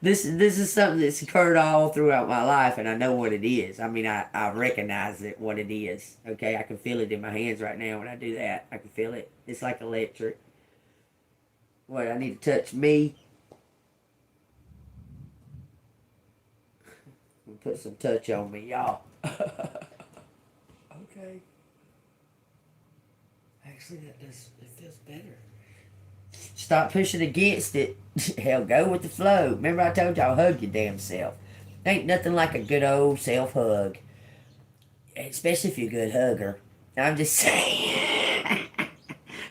This is something that's occurred all throughout my life, and I know what it is. I mean, I recognize it, what it is. Okay, I can feel it in my hands right now when I do that. I can feel it. It's like electric. What, I need to touch me? Put some touch on me, y'all. Okay. Actually, it feels better. Stop pushing against it. Hell, go with the flow. Remember I told y'all, hug your damn self. Ain't nothing like a good old self-hug. Especially if you're a good hugger. I'm just saying.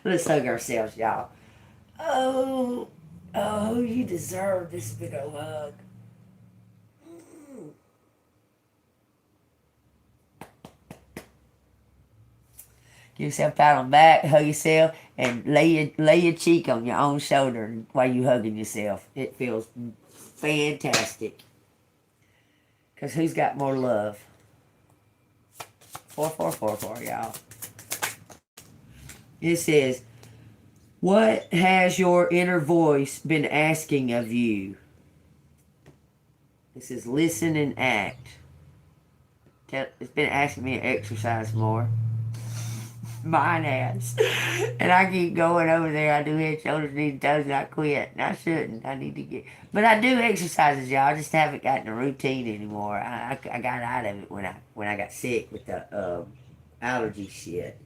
Let's hug ourselves, y'all. Oh, you deserve this big old hug. Give yourself a pat on the back, hug yourself, and lay your cheek on your own shoulder while you hugging yourself. It feels fantastic. Because who's got more love? 4444, y'all. It says, What has your inner voice been asking of you? It says listen and act. It's been asking me to exercise more. Mine has. And I keep going over there. I do head, shoulders, knees, toes, and I quit. And I shouldn't. I need to get... But I do exercises, y'all. I just haven't gotten a routine anymore. I got out of it when I got sick with the allergy shit.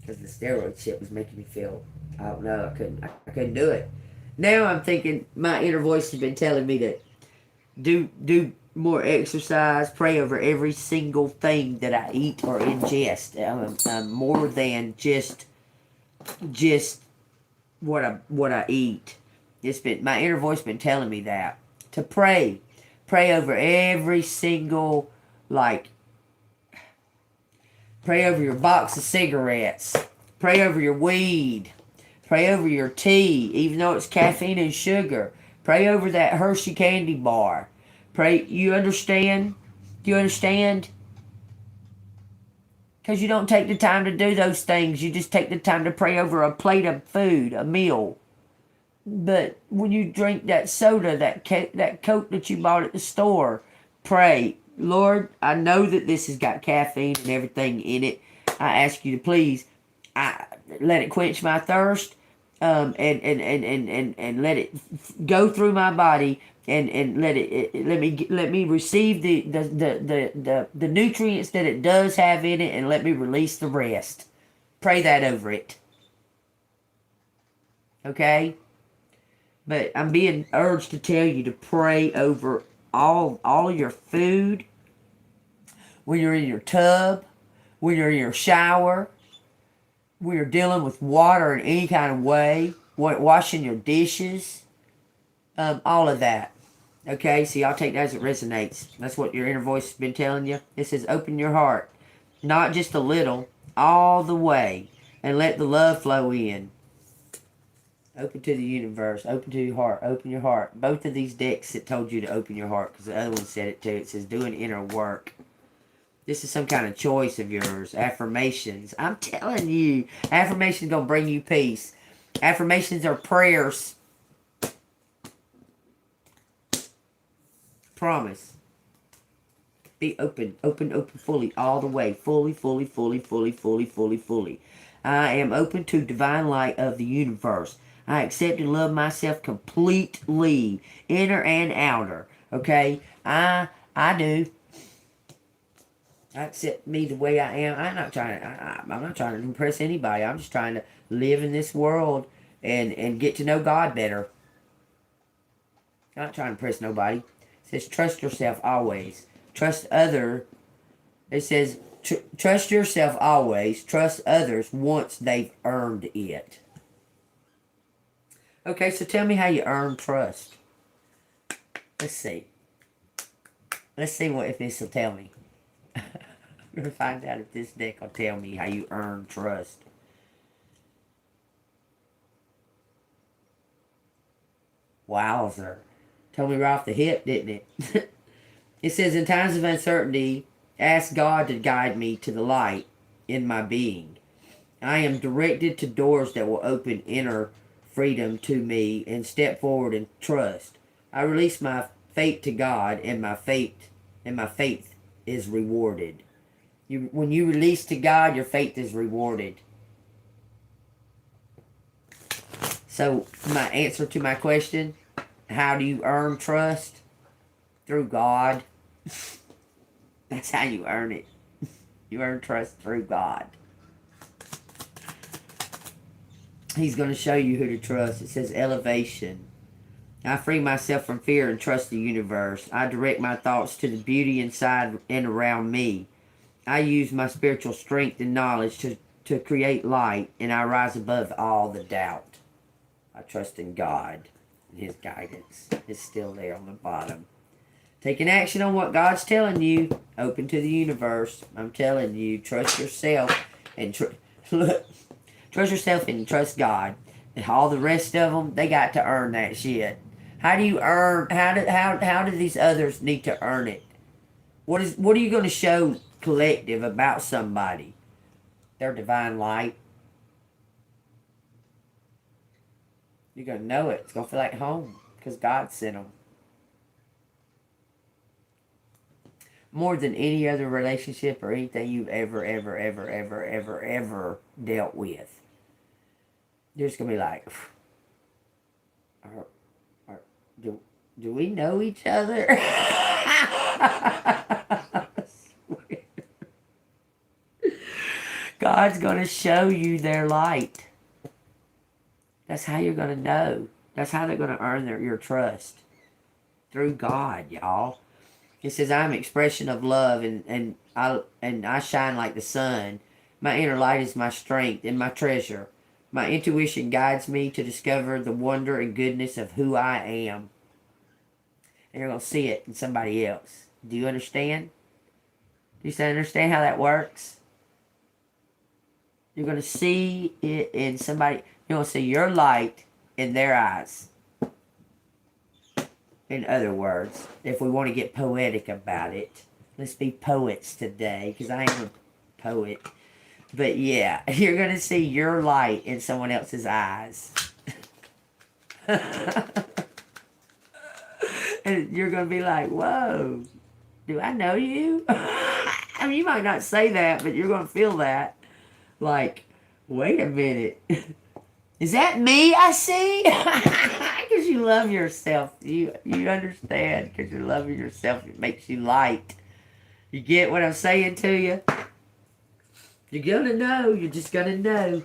Because the steroid shit was making me feel... I don't know. I couldn't do it. Now I'm thinking my inner voice has been telling me to do more exercise, pray over every single thing that I eat or ingest. I'm more than just what I eat. It's been my inner voice been telling me that to pray over every single pray over your box of cigarettes, pray over your weed, pray over your tea, even though it's caffeine and sugar. Pray over that Hershey candy bar. Pray, you understand? Do you understand? Because you don't take the time to do those things. You just take the time to pray over a plate of food, a meal. But when you drink that soda, that Coke that you bought at the store, pray, Lord, I know that this has got caffeine and everything in it. I ask you to please let it quench my thirst, and let it go through my body, and let me receive the nutrients that it does have in it, and let me release the rest. Pray that over it. Okay? But I'm being urged to tell you to pray over all of your food, when you're in your tub, when you're in your shower, when you're dealing with water in any kind of way, washing your dishes, all of that. Okay, so y'all take that as it resonates. That's what your inner voice has been telling you. It says open your heart. Not just a little, all the way. And let the love flow in. Open to the universe. Open to your heart. Open your heart. Both of these decks that told you to open your heart, because the other one said it too. It says doing inner work. This is some kind of choice of yours. Affirmations. I'm telling you, affirmations going to bring you peace. Affirmations are prayers. Promise. Be open, fully, all the way. Fully. I am open to divine light of the universe. I accept and love myself completely, inner and outer. Okay? I do. I accept me the way I am. I'm not trying to impress anybody. I'm just trying to live in this world and get to know God better. I'm not trying to impress nobody. It says trust yourself always. Trust other. It says trust yourself always. Trust others once they've earned it. Okay, so tell me how you earn trust. Let's see. Let's see if this will tell me. I'm going to find out if this deck will tell me how you earn trust. Wowzer. Told me right off the hip, didn't it? It says, in times of uncertainty, ask God to guide me to the light in my being. I am directed to doors that will open inner freedom to me and step forward and trust. I release my faith to God, and my faith is rewarded. When you release to God, your faith is rewarded. So my answer to my question, how do you earn trust? Through God. That's how you earn it. You earn trust through God. He's going to show you who to trust. It says elevation. I free myself from fear and trust the universe. I direct my thoughts to the beauty inside and around me. I use my spiritual strength and knowledge to create light, and I rise above all the doubt. I trust in God and His guidance. It's still there on the bottom. Taking action on what God's telling you. Open to the universe. I'm telling you, trust yourself and trust yourself and trust God. And all the rest of them, they got to earn that shit. How do you earn? How do these others need to earn it? What are you going to show collective about somebody? Their divine light. You're going to know it. It's going to feel like home because God sent them. More than any other relationship or anything you've ever dealt with. You're just going to be like, do we know each other? God's going to show you their light. That's how you're going to know. That's how they're going to earn your trust. Through God, y'all. It says, I'm an expression of love, and I shine like the sun. My inner light is my strength and my treasure. My intuition guides me to discover the wonder and goodness of who I am. And you're going to see it in somebody else. Do you understand? Do you understand how that works? You're going to see it in somebody. You're going to see your light in their eyes. In other words, if we want to get poetic about it, let's be poets today, because I am a poet. But yeah, you're going to see your light in someone else's eyes. And you're going to be like, whoa, do I know you? I mean, you might not say that, but you're going to feel that. Like, wait a minute. Is that me I see? Because you love yourself. You understand. Because you're loving yourself. It makes you light. You get what I'm saying to you? You're going to know. You're just going to know.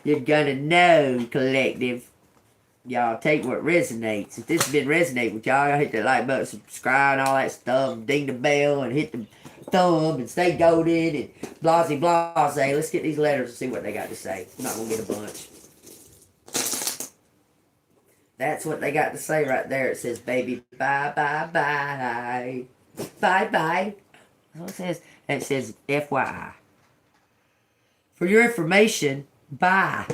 You're going to know, collective. Y'all take what resonates. If this has been resonating with y'all, hit that like button, subscribe, and all that stuff. And ding the bell and hit the thumb and stay golden and blasey blasey. Let's get these letters and see what they got to say. I'm not going to get a bunch. That's what they got to say right there. It says, baby, bye, bye, bye. Bye, bye. That's what it says. And it says, FYI. For your information, bye.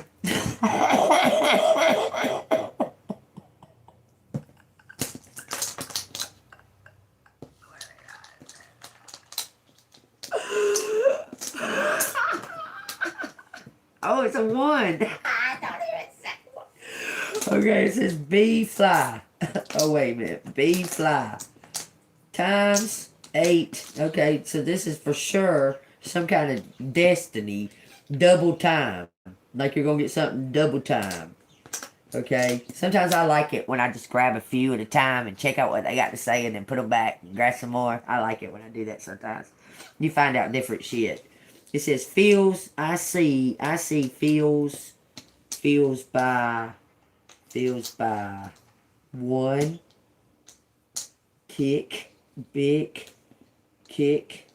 Oh, it's a 1. Okay, it says bee fly. Oh, wait a minute. Bee fly. Times 8. Okay, so this is for sure some kind of destiny. Double time. Like you're going to get something double time. Okay? Sometimes I like it when I just grab a few at a time and check out what they got to say and then put them back and grab some more. I like it when I do that sometimes. You find out different shit. It says feels, I see, feels by 1, kick, big, kick,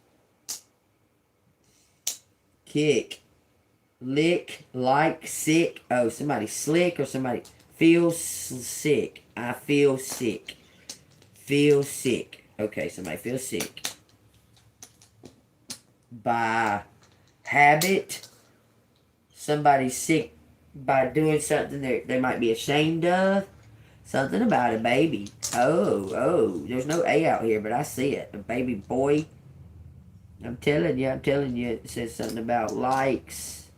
lick, like, sick. Oh, somebody slick or somebody feels sick. I feel sick. Feel sick. Okay, somebody feels sick. By habit, somebody's sick by doing something they might be ashamed of. Something about a baby. Oh, there's no A out here, but I see it. A baby boy. I'm telling you, it says something about likes.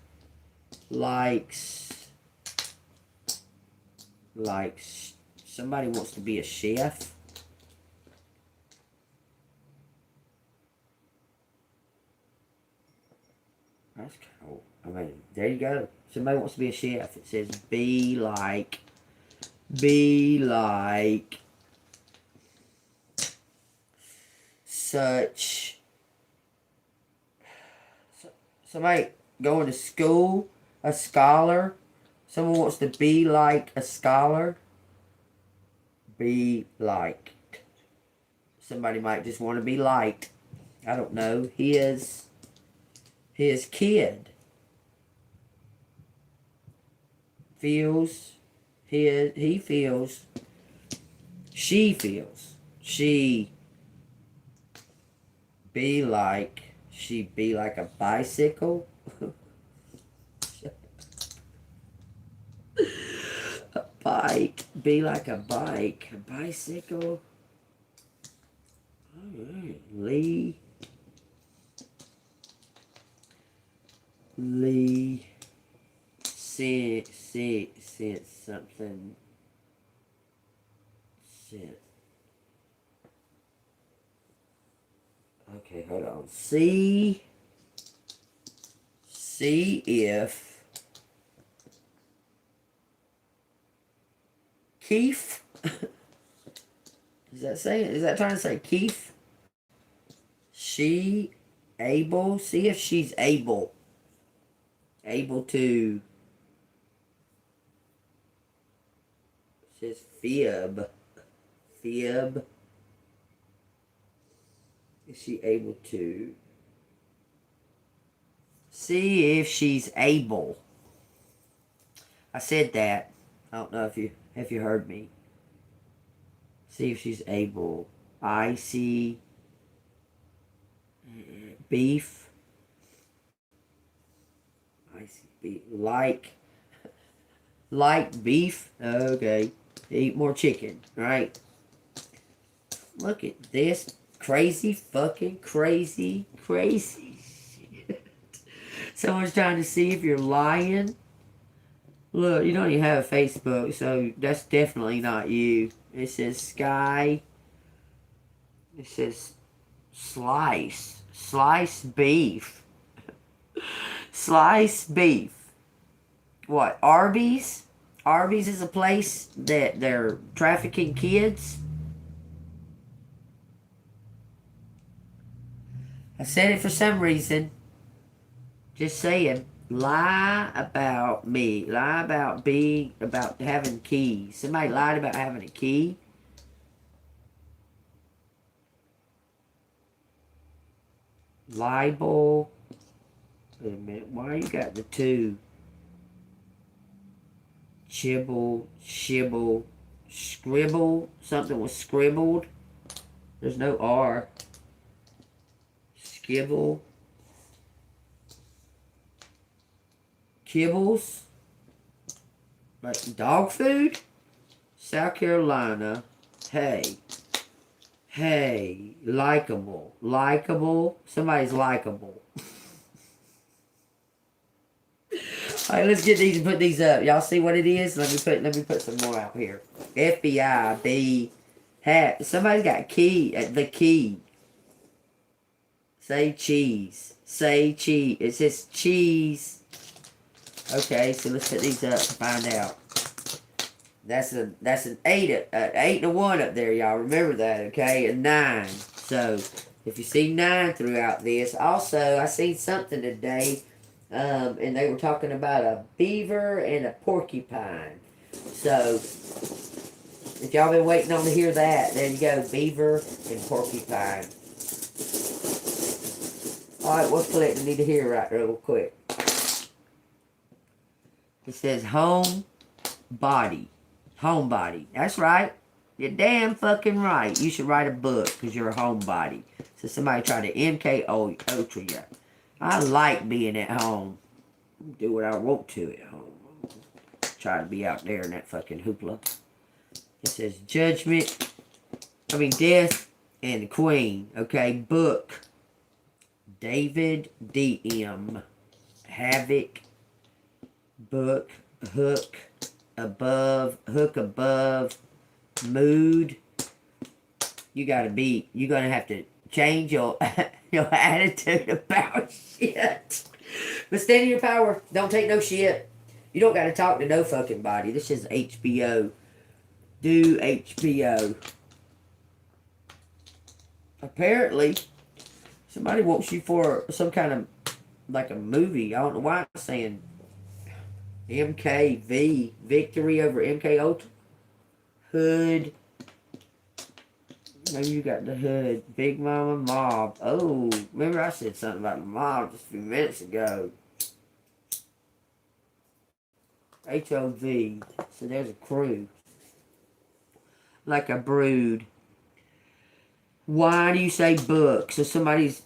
Somebody wants to be a chef. That's cool. I mean, there you go. Somebody wants to be a chef. It says be like such. Somebody going to school, a scholar. Someone wants to be like a scholar. Be like. Somebody might just want to be liked. I don't know. His kid feels. He feels. She feels. She be like a bicycle. A bike. Be like a bike. A bicycle. Alright. Lee sense something. Sense. Okay, hold on. See if Keith. Is that saying? Is that trying to say Keith? She able. See if she's able to. It says fib. Is she able to? See if she's able. I said that. I don't know if you heard me. See if she's able. Icy beef. Icy beef. Like beef. Okay. Eat more chicken. Right? Look at this. Crazy fucking crazy shit. Someone's trying to see if you're lying. Look, you don't even have a Facebook, so that's definitely not you. It says Sky. It says Slice beef. Slice beef. What, Arby's? Arby's is a place that they're trafficking kids. I said it for some reason. Just saying. Lie about me. Lie about having keys. Somebody lied about having a key. Libel. Wait a minute. Why you got the two? Chibble. Shibble. Scribble. Something was scribbled. There's no R. Skibble. Kibbles. Like dog food? South Carolina. Hey. Likeable. Somebody's likeable. Alright, let's get these and put these up. Y'all see what it is? Let me put some more out here. FBI, B, hat. Somebody's got the key. Say cheese. It says cheese. Okay, so let's put these up to find out. That's an 8 and a 1 up there, y'all. Remember that, okay? A 9. So if you see 9 throughout this, also I seen something today, and they were talking about a beaver and a porcupine. So if y'all been waiting on to hear that, there you go, beaver and porcupine. All right, what's collecting need to hear right real quick? It says homebody. That's right. You're damn fucking right. You should write a book because you're a homebody. So somebody tried to MKO you. I like being at home. Do what I want to at home. Try to be out there in that fucking hoopla. It says death and the queen. Okay, book. David DM. Havoc. Book. Hook above, mood. You're gonna have to change your your attitude about shit. But stand in your power. Don't take no shit. You don't gotta talk to no fucking body. This is HBO. Do HBO. Apparently, somebody wants you for some kind of like a movie. I don't know why I'm saying MKV, victory over MK Ultra. Hood. Maybe you got the hood. Big Mama Mob. Oh, remember I said something about the mob just a few minutes ago. HOV. So there's a crew. Like a brood. Why do you say book? So somebody's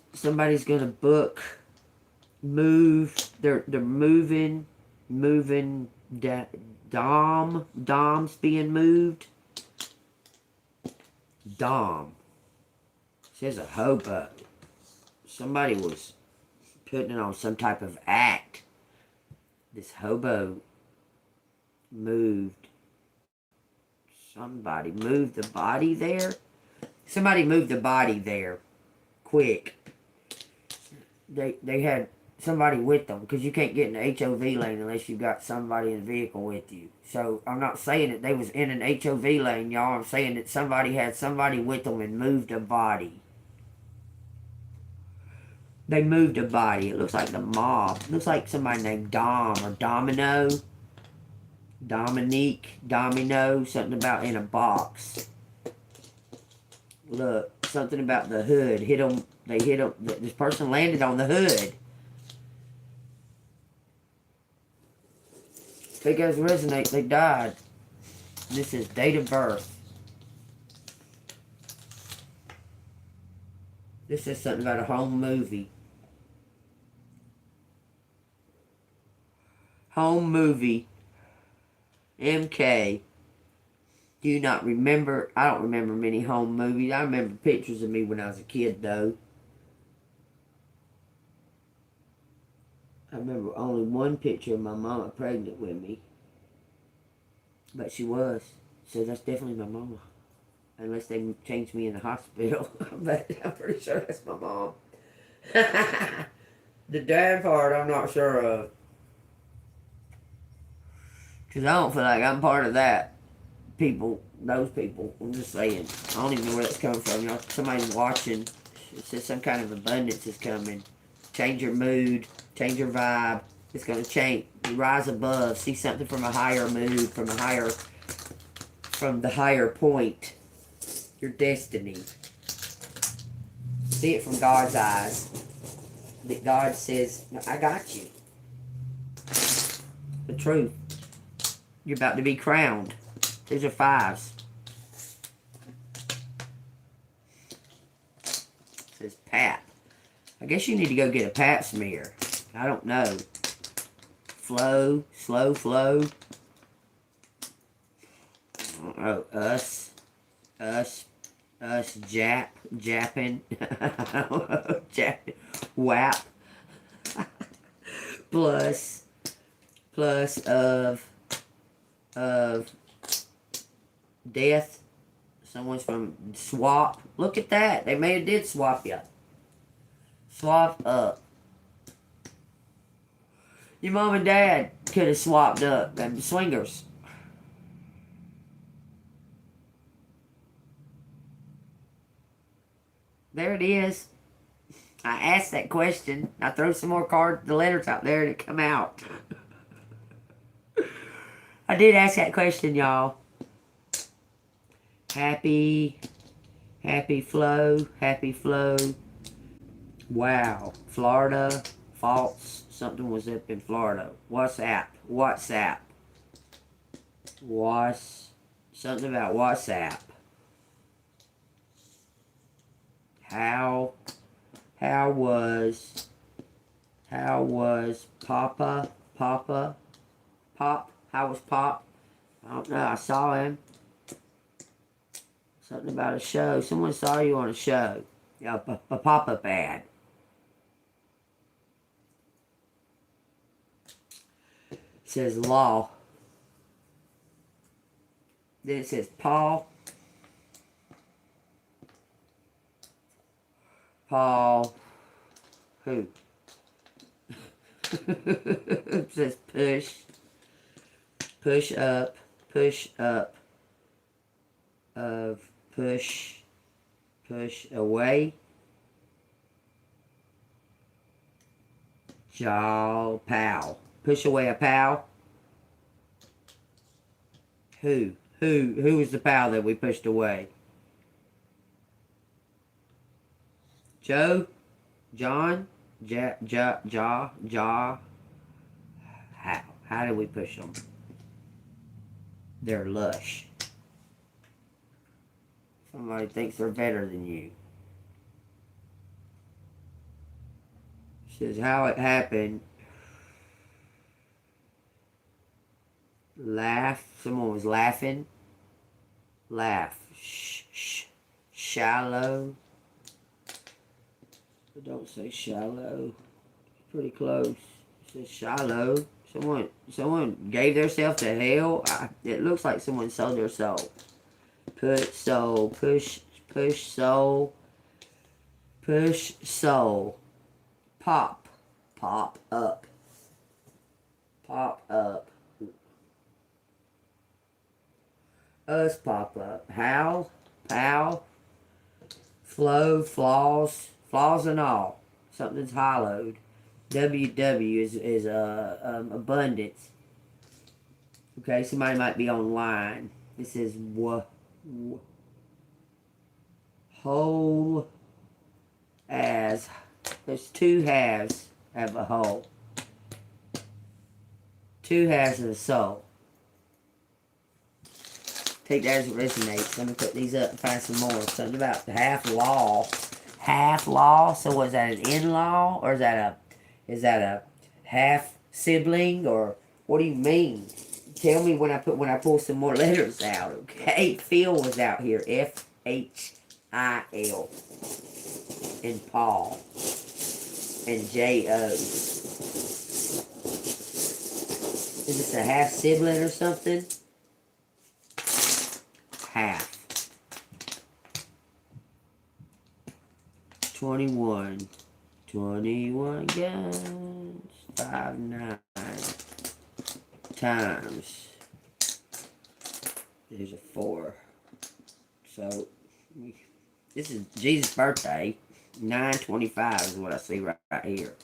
gonna book. Move. They're moving. Dom's being moved. Dom. Says a hobo. Somebody was putting it on some type of act. This hobo moved. Somebody moved the body there. Somebody moved the body there. Quick. They had somebody with them, because you can't get in the HOV lane unless you got somebody in the vehicle with you. So I'm not saying that they was in an HOV lane, y'all. I'm saying that somebody had somebody with them and moved a body. They moved a body. It looks like the mob. It looks like somebody named Dom or Domino. Dominique, Domino, something about in a box. Look, something about the hood. Hit them. They hit them. This person landed on the hood. They guys resonate. They died. This is date of birth. This is something about a home movie. Home movie. MK. Do you not remember? I don't remember many home movies. I remember pictures of me when I was a kid, though. I remember only one picture of my mama pregnant with me. But she was. So that's definitely my mama. Unless they changed me in the hospital. But I'm pretty sure that's my mom. The dad part, I'm not sure of. Because I don't feel like I'm part of that. People, those people. I'm just saying. I don't even know where that's coming from. Y'all, somebody's watching. It says some kind of abundance is coming. Change your mood. Change your vibe. It's going to change. You rise above. See something from a higher mood. From the higher point. Your destiny. See it from God's eyes. That God says, I got you. The truth. You're about to be crowned. These are fives. It says pap. I guess you need to go get a pap smear. I don't know. Flow. Slow flow. Oh, us. Japping. Japping. WAP. Plus of death. Someone's from swap. Look at that. They may have did swap you. Swap up. Your mom and dad could have swapped up. Them swingers. There it is. I asked that question. I throw some more cards, the letters out there, and it come out. I did ask that question, y'all. Happy flow. Wow. Florida. False. Something was up in Florida. WhatsApp. Something about WhatsApp. How was Pop? How was Pop? I don't know. I saw him. Something about a show. Someone saw you on a show. Yeah, Papa Bad. It says law. Then it says Paul. Who? It says push up, push away, jaw, pal, push away a pal. Who was the pal that we pushed away? Joe, John, Jaw. How did we push them? They're lush. Somebody thinks they're better than you. Says how it happened. Laugh. Someone was laughing. Laugh. Shallow. But don't say shallow. Pretty close. It says shallow. Someone gave themselves to hell. It looks like someone sold their soul. Put soul, push soul, push soul. Pop up, pop up. Us pop up. Howl, pow, flow, flaws and all. Something's hollowed. WW is abundance. Okay, somebody might be online. This is whole as. There's two halves of a whole. Two halves of the soul. Take that as it resonates. Let me put these up and find some more. Something about half law. Half law. So was that an in-law, or is that a half sibling, or what do you mean? Tell me when I pull some more letters out. Okay, Phil was out here. FHIL and Paul and JO. Is this a half sibling or something? Half. 21 guns, 5-9 times. There's a 4. So this is Jesus' birthday. 9/25 is what I see right here.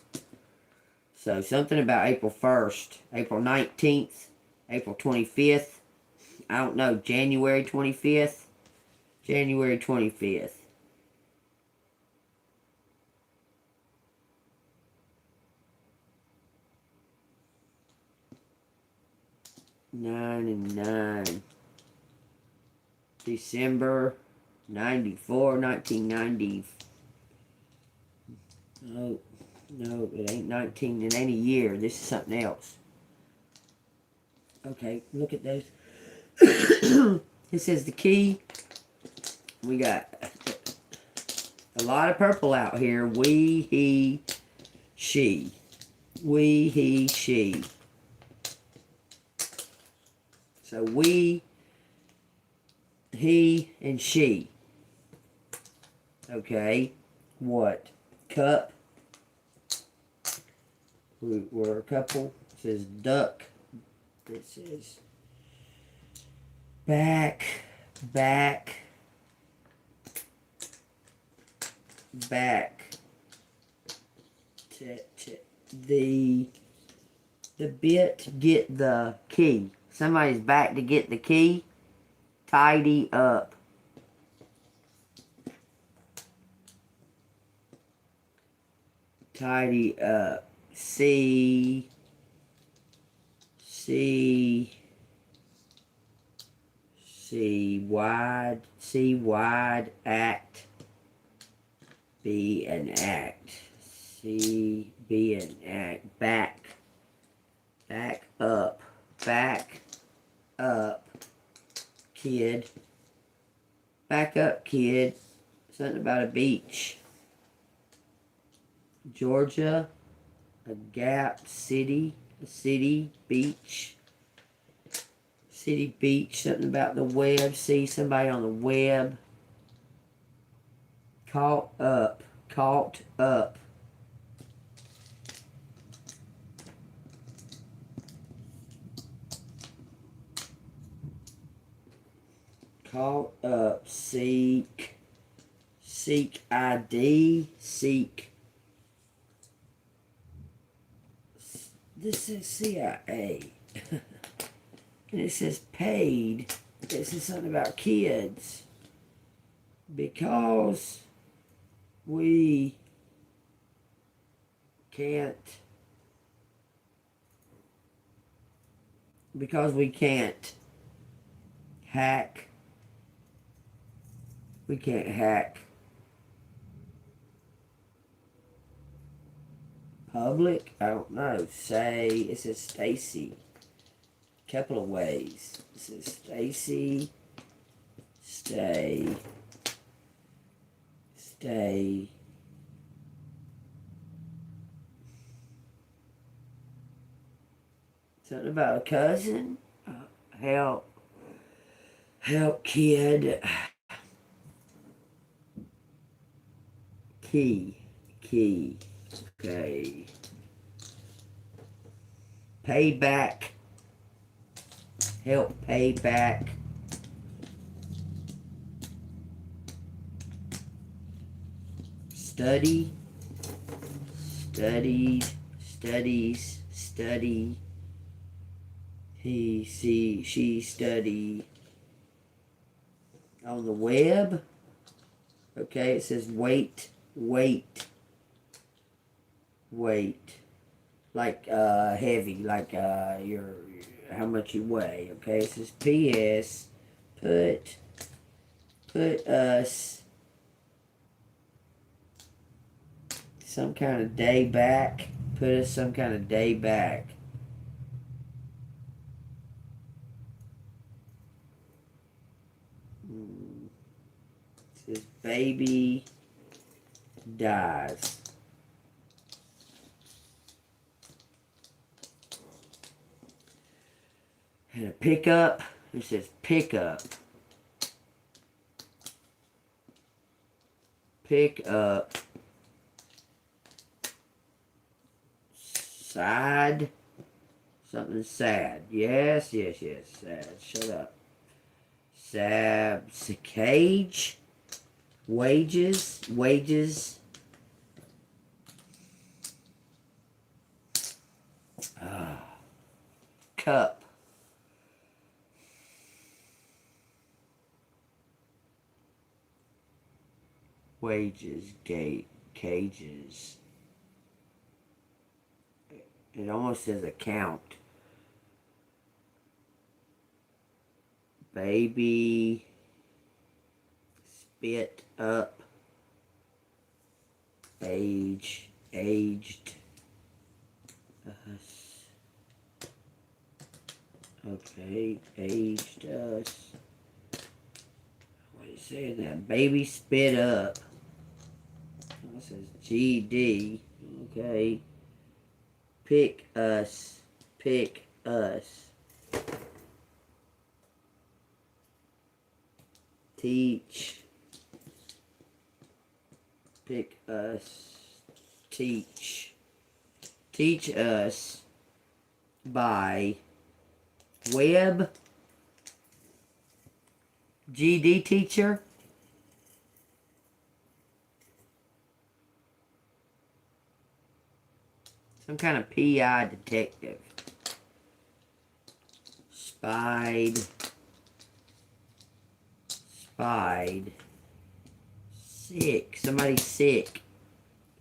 So something about April 1st, April 19th, April 25th. I don't know, January 25th. January 25th. Nine and 9. December 94, 1990. No, it ain't 19. It ain't a year. This is something else. Okay, look at those. It says the key. We got a lot of purple out here. We, he, she. We, he, she. So we, he, and she. Okay. What? Cup. We're a couple. It says duck. It says back. The bit, get the key. Somebody's back to get the key. Tidy up. Tidy up. See wide, act, be an act. See, be an act. Back up, kid. Back up, kid. Something about a beach. Georgia, a gap, city, beach. City, beach, something about the web. See somebody on the web. Caught up. Caught up, seek ID, seek. This is CIA. And it says paid. This is something about kids. Because we can't. Because we can't hack. We can't hack public. I don't know. Say, it says Stacy. Couple of ways. It says Stacy. Stay. Something about a cousin. Help. Help, kid. Key. Okay. Pay back. Help pay back. Study. Studied. Studies. Study. He, she study. On the web. Okay, it says weight. Like heavy, like your how much you weigh. Okay, it says P.S. Put us some kind of day back. Put us some kind of day back. It says baby dies. And a pickup. It says pickup. Pick up. Side. Something sad. Yes. Sad. Shut up. Cage. Wages. Cup. Wages, cages. It almost says account. Baby, spit up, aged, us. Okay, aged us. What is saying that? Baby spit up. It says GD. Okay. Pick us. Teach. Pick us. Teach. Teach us by web. GD teacher. Some kind of PI detective. Spied. Sick. Somebody's sick.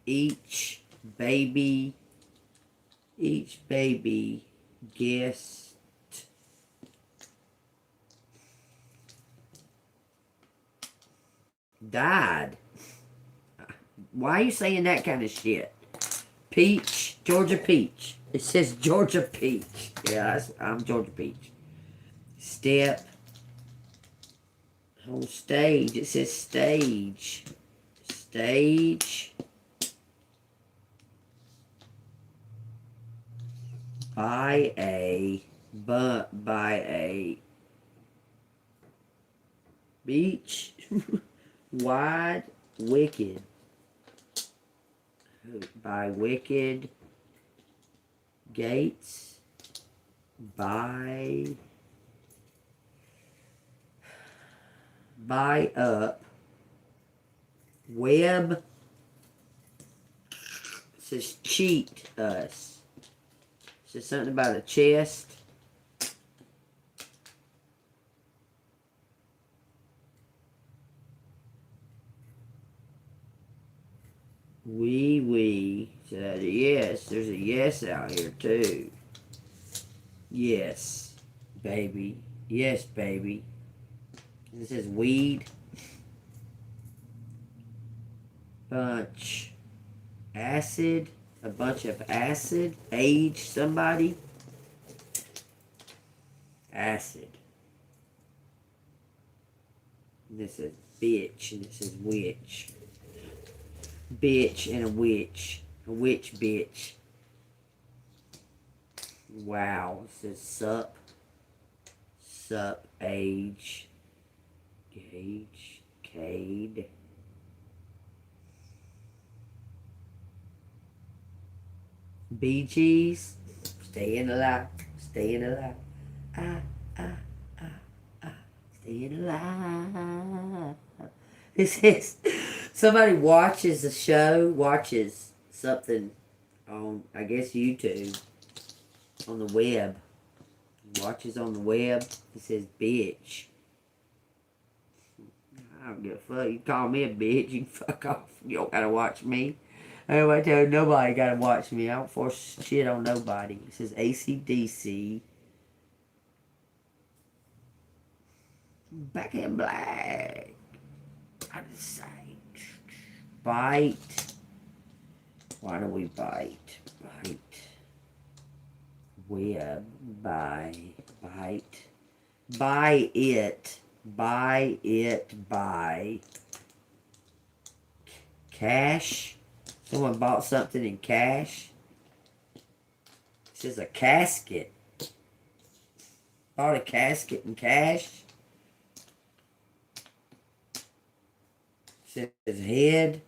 Each baby guest. Died. Why are you saying that kind of shit? Peach. Georgia Peach. It says Georgia Peach. Yeah, I'm Georgia Peach. Step. On stage. It says stage. By a beach. Wide. Wicked. By wicked. Gates. By up. Web. It says cheat us. It says something about a chest. We. So yes, there's a yes out here too. Yes, baby. Yes, baby. This is weed. Bunch. Acid. A bunch of acid. Age somebody. Acid. And this is bitch. And this is witch. Bitch and a witch. A witch bitch. Wow. It says sup, age, gauge, Cade. Bee Gees. Staying alive. Staying alive. Ah, ah, ah, ah. Staying alive. This is somebody watches a show, watches something on, I guess, YouTube, on the web. Watches on the web. It says bitch. I don't give a fuck. You call me a bitch, you can fuck off. You don't gotta watch me. I tell you, nobody gotta watch me. I don't force shit on nobody. It says ACDC. Back in black. I just say, bite. Why do we bite? Bite. Web. Bite. Buy it. Buy it. Buy. Cash. Someone bought something in cash. It says a casket. Bought a casket in cash. It says head.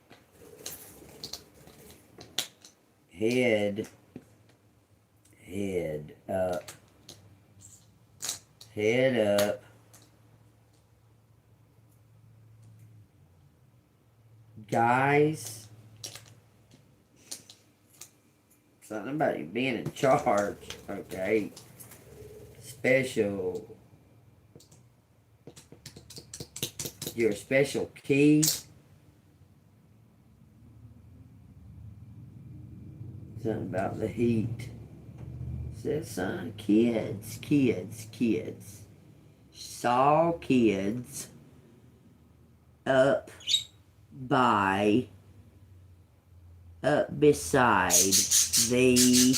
Head up. Head up. Guys. Something about you being in charge. Okay. Special. Your special key. Something about the heat. Says son, kids. Saw kids up beside the,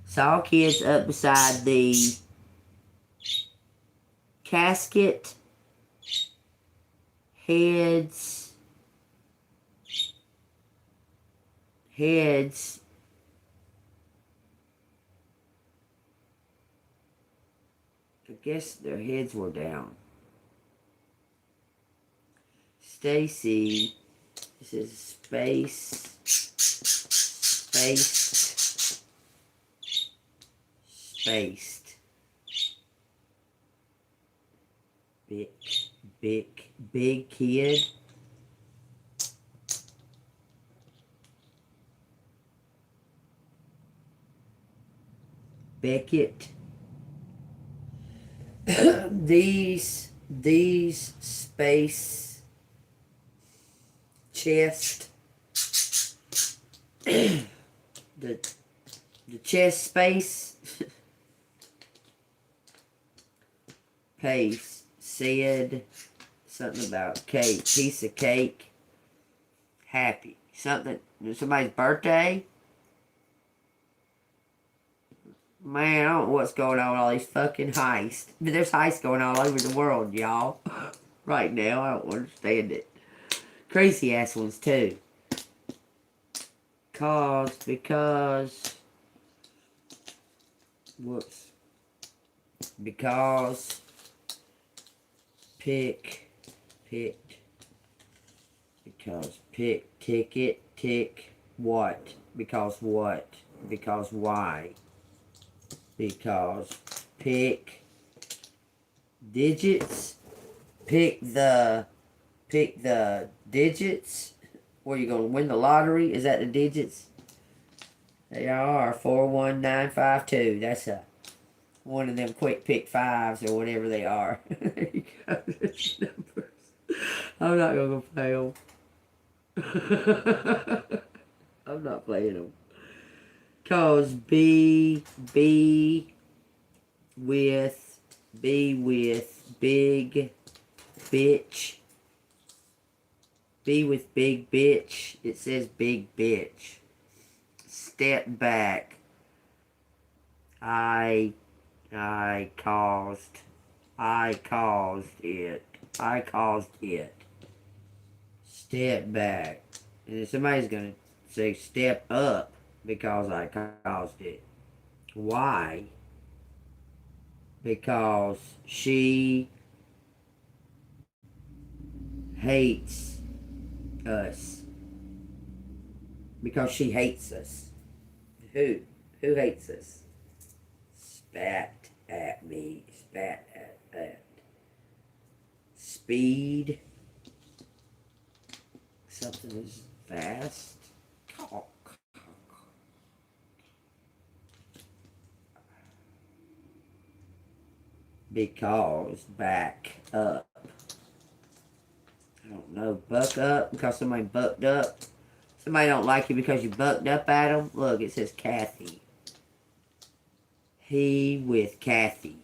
saw kids up beside the casket, heads, I guess their heads were down. Stacy, this is spaced. Big kid. Beckett. These space chest. the chest space. Pace said something about cake, piece of cake, happy, something, somebody's birthday. Man, I don't know what's going on with all these fucking heists. But there's heists going on all over the world, y'all. Right now, I don't understand it. Crazy ass ones too. Because picked, because pick, ticket, tick, what, because why, because pick digits, pick the digits, where you gonna win the lottery, is that the digits? They are 41952, that's one of them quick pick fives or whatever they are. There you go. There's numbers. I'm not gonna play them. I'm not playing them. Cause be with big bitch. Be with big bitch. It says big bitch. Step back. I caused it. Step back. And somebody's gonna say step up because I caused it. Why? Because she hates us. Because she hates us. Who? Who hates us? Spat at me. Spat at that. Speed. Something is fast. Because back up. I don't know. Buck up because somebody bucked up. Somebody don't like you because you bucked up at them. Look, it says Kathy. He with Kathy.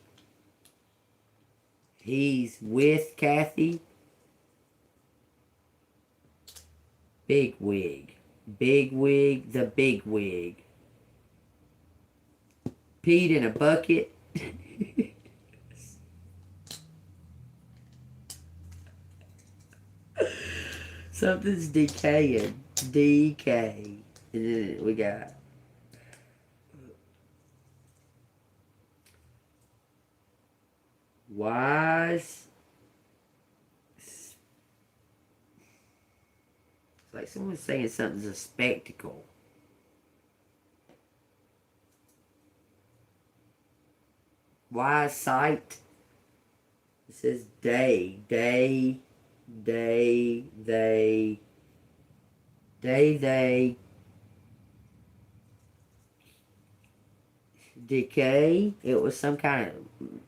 He's with Kathy. Big wig. Big wig, the big wig. Peed in a bucket. Something's decaying. Decay. And then we got wise. It's like someone's saying something's a spectacle. Wise sight. It says day. Day. Day. They. Day. They. Decay. It was some kind of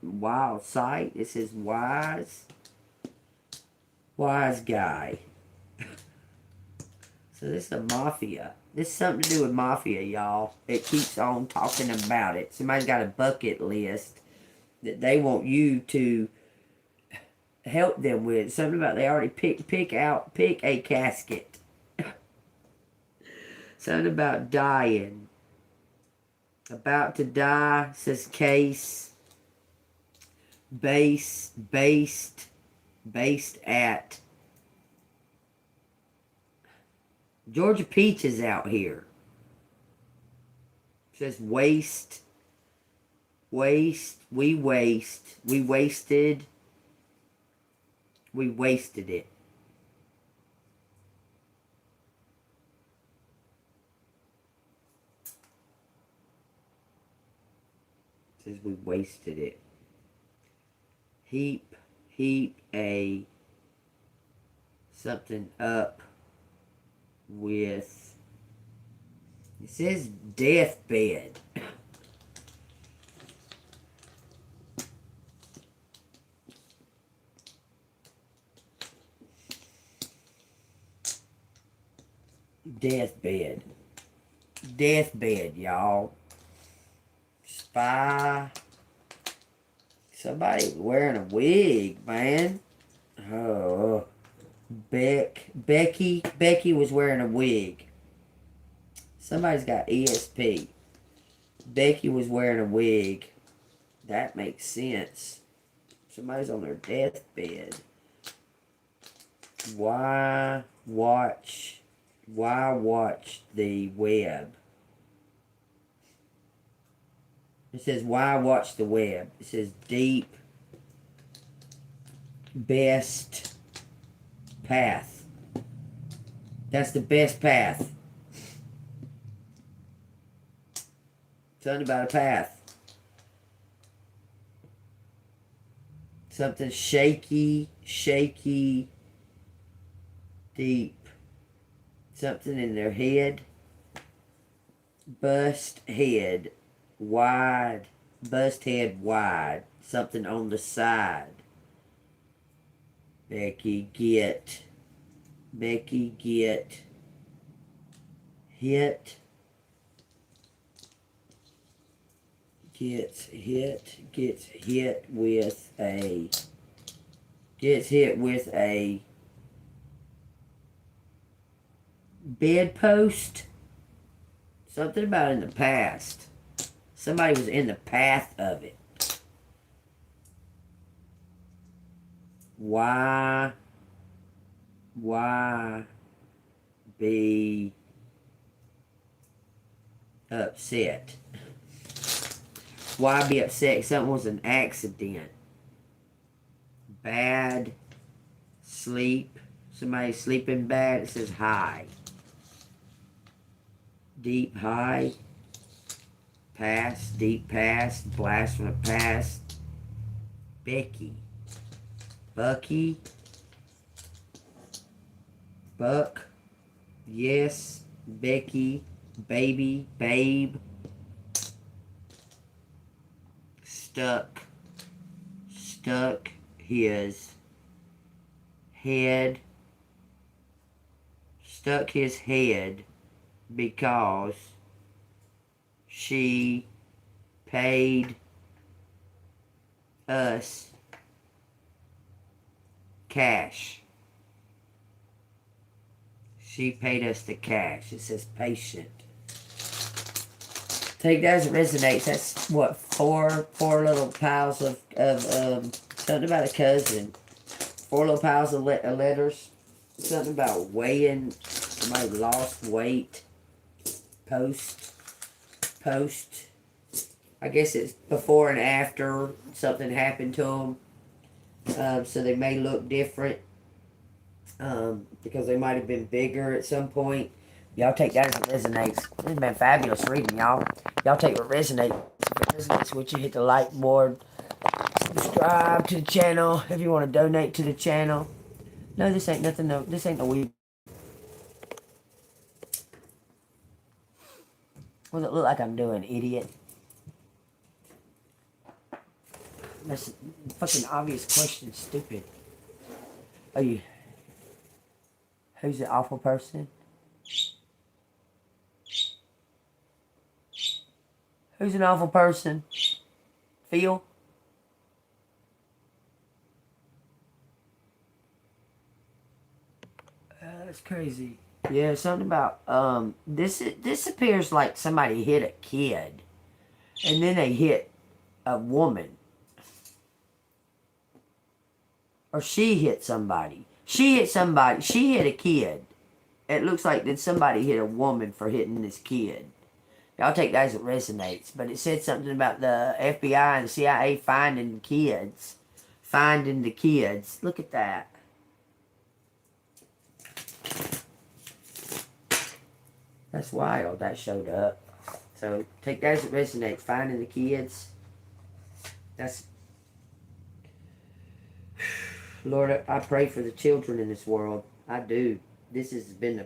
wild sight. It says wise. Wise guy. So this is a mafia. This is something to do with mafia, y'all. It keeps on talking about it. Somebody's got a bucket list that they want you to help them with. Something about they already pick a casket. Something about dying. About to die, says case. Based at. Georgia Peach is out here. It says waste. Waste. We waste. We wasted. We wasted it. It says we wasted it. Heap a something up with, it says deathbed. Deathbed. Deathbed, y'all. Spy. Somebody wearing a wig, man. Oh. Becky was wearing a wig. Somebody's got ESP. Becky was wearing a wig. That makes sense. Somebody's on their deathbed. Why watch the web? It says why watch the web. It says deep best path. That's the best path. Something about a path. Something shaky, deep. Something in their head. Bust head, wide. Bust head wide. Something on the side. Becky get hit. Gets hit with a bedpost. Something about in the past. Somebody was in the path of it. Why be upset? Why be upset? Something was an accident. Bad. Sleep. Somebody sleeping bad. It says high. Deep high. Past. Deep past. Blast from the past. Becky. Bucky. Buck. Yes. Becky. Baby. Babe. Stuck. Stuck his head. Stuck his head because she paid us cash. She paid us the cash. It says patient. Take that as it resonates. That's what, four little piles of something about a cousin. 4 little piles of letters. Something about weighing. Somebody lost weight. Post. I guess it's before and after something happened to them. So they may look different. Because they might have been bigger at some point. Y'all take that as it resonates. This has been fabulous reading, y'all. Y'all take what resonates. If it resonates with you, hit the like board. Subscribe to the channel if you want to donate to the channel. No, this ain't nothing. No, this ain't no weed. What does it look like I'm doing, idiot? That's a fucking obvious question, stupid. Are you? Who's the awful person? Who's an awful person? Phil? That's crazy. Yeah, something about this appears like somebody hit a kid, and then they hit a woman, or she hit somebody. She hit somebody. She hit a kid. It looks like that somebody hit a woman for hitting this kid. Y'all take that as it resonates. But it said something about the FBI and the CIA finding kids. Finding the kids. Look at that. That's wild. That showed up. So take that as it resonates. Finding the kids. That's... Lord, I pray for the children in this world. I do. This has been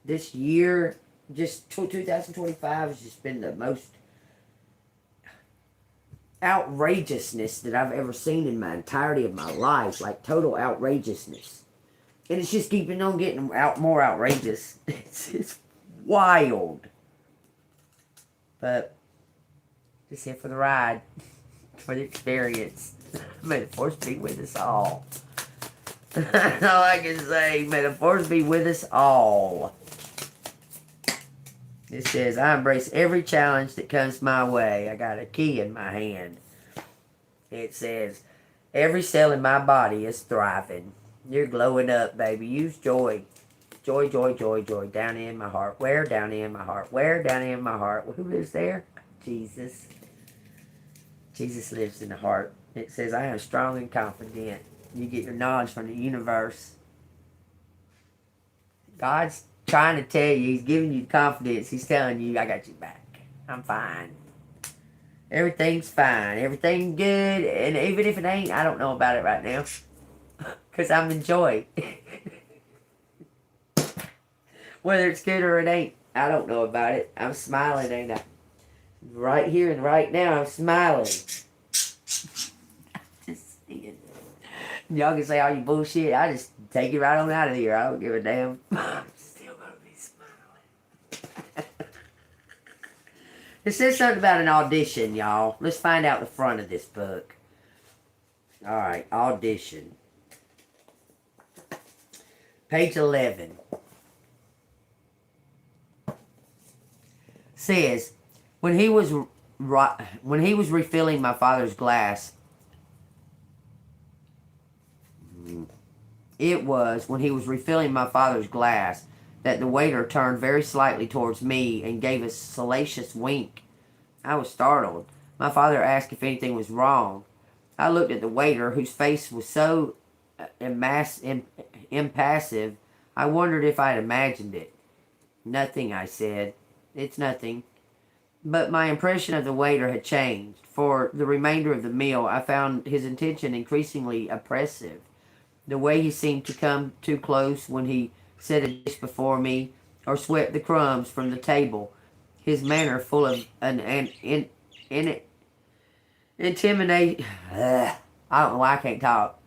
this year... Just 2025 has just been the most outrageousness that I've ever seen in my entirety of my life. Like, total outrageousness. And it's just keeping on getting more outrageous. It's wild. But, just here for the ride. For the experience. May the force be with us all. That's all I can say. May the force be with us all. It says, I embrace every challenge that comes my way. I got a key in my hand. It says, every cell in my body is thriving. You're glowing up, baby. Use joy. Joy, joy, joy, joy. Down in my heart. Where? Down in my heart. Where? Down in my heart. Who lives there? Jesus. Jesus lives in the heart. It says, I am strong and confident. You get your knowledge from the universe. God's trying to tell you, he's giving you confidence. He's telling you, I got you back. I'm fine. Everything's fine. Everything's good. And even if it ain't, I don't know about it right now. Because I'm in joy. Whether it's good or it ain't, I don't know about it. I'm smiling, ain't I? Right here and right now, I'm smiling. Just saying. Y'all can say all you bullshit. I just take it right on out of here. I don't give a damn. It says something about an audition, y'all. Let's find out the front of this book. Alright, audition. Page 11. Says, when he was refilling my father's glass, it was when he was refilling my father's glass that the waiter turned very slightly towards me and gave a salacious wink. I was startled. My father asked if anything was wrong. I looked at the waiter, whose face was so impassive, I wondered if I had imagined it. Nothing, I said. It's nothing. But my impression of the waiter had changed. For the remainder of the meal, I found his intention increasingly oppressive. The way he seemed to come too close when he set a dish before me, or swept the crumbs from the table. His manner full of an intimidate. I don't know why I can't talk.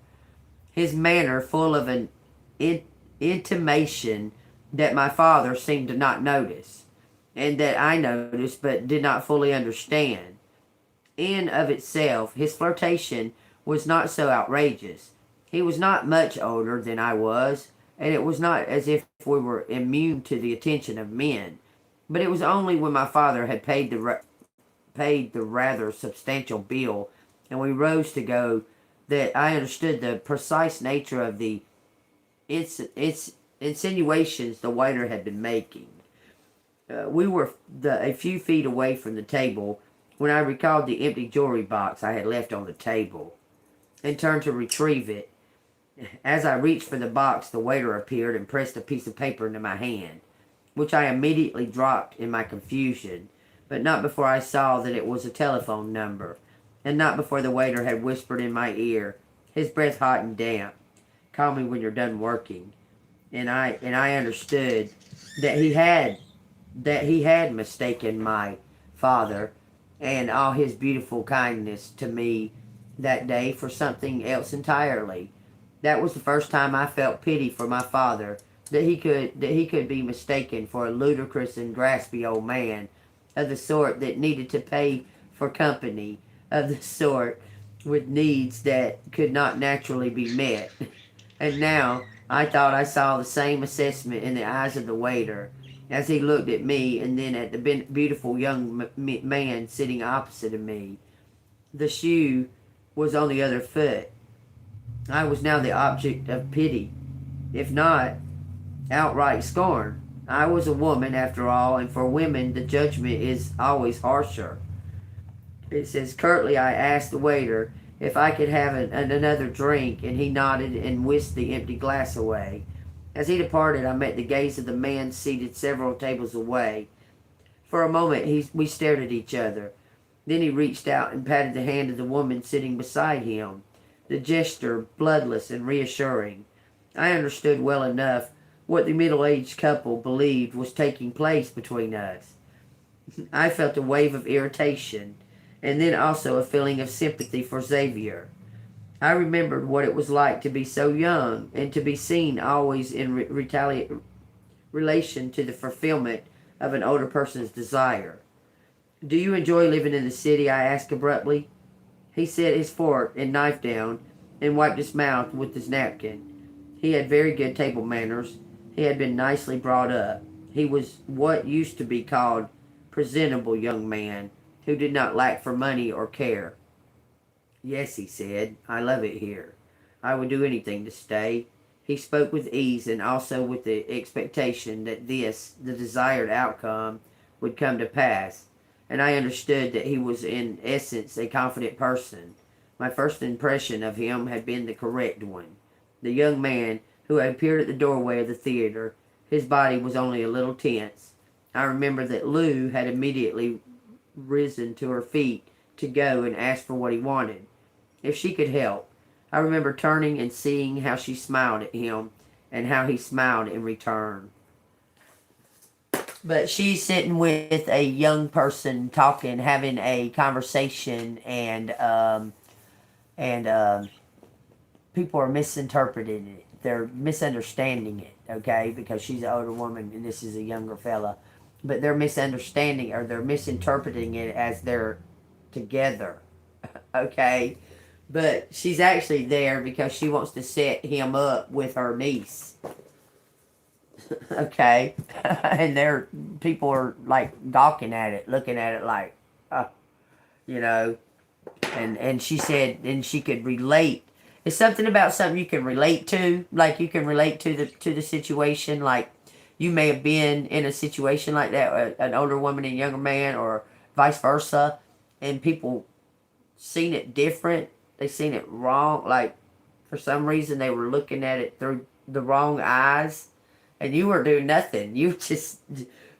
His manner full of an intimation that my father seemed to not notice, and that I noticed but did not fully understand. In of itself, his flirtation was not so outrageous. He was not much older than I was, and it was not as if we were immune to the attention of men. But it was only when my father had paid the rather substantial bill, and we rose to go, that I understood the precise nature of the its insinuations the waiter had been making. We were a few feet away from the table when I recalled the empty jewelry box I had left on the table, and turned to retrieve it. As I reached for the box, the waiter appeared and pressed a piece of paper into my hand, which I immediately dropped in my confusion, but not before I saw that it was a telephone number, and not before the waiter had whispered in my ear, his breath hot and damp, "Call me when you're done working." And I understood that he had mistaken my father and all his beautiful kindness to me that day for something else entirely. That was the first time I felt pity for my father, that he could be mistaken for a ludicrous and graspy old man, of the sort that needed to pay for company, of the sort with needs that could not naturally be met. And now I thought I saw the same assessment in the eyes of the waiter, as he looked at me and then at the beautiful young man sitting opposite of me. The shoe was on the other foot. I was now the object of pity, if not outright scorn. I was a woman, after all, and for women the judgment is always harsher. It says, curtly I asked the waiter if I could have another drink, and he nodded and whisked the empty glass away. As he departed, I met the gaze of the man seated several tables away. For a moment we stared at each other. Then he reached out and patted the hand of the woman sitting beside him, the gesture bloodless and reassuring. I understood well enough what the middle-aged couple believed was taking place between us. I felt a wave of irritation, and then also a feeling of sympathy for Xavier. I remembered what it was like to be so young, and to be seen always in relation to the fulfillment of an older person's desire. "Do you enjoy living in the city?" I asked abruptly. He set his fork and knife down and wiped his mouth with his napkin. He had very good table manners. He had been nicely brought up. He was what used to be called presentable young man, who did not lack for money or care. "Yes," he said, "I love it here. I would do anything to stay." He spoke with ease, and also with the expectation that this, the desired outcome, would come to pass, and I understood that he was in essence a confident person. My first impression of him had been the correct one. The young man who had appeared at the doorway of the theater, his body was only a little tense. I remember that Lou had immediately risen to her feet to go and ask for what he wanted, if she could help. I remember turning and seeing how she smiled at him, and how he smiled in return. But she's sitting with a young person, talking, having a conversation, and people are misinterpreting it. They're misunderstanding it, okay? Because she's an older woman and this is a younger fella. But they're misunderstanding, or they're misinterpreting it as they're together, okay? But she's actually there because she wants to set him up with her niece. Okay? And people are like gawking at it, looking at it like, you know. And she said, and she could relate. It's something about something you can relate to. Like you can relate to the situation. Like you may have been in a situation like that, an older woman and younger man, or vice versa. and people seen it different. They seen it wrong. Like, for some reason, they were looking at it through the wrong eyes. And you were doing nothing. You were just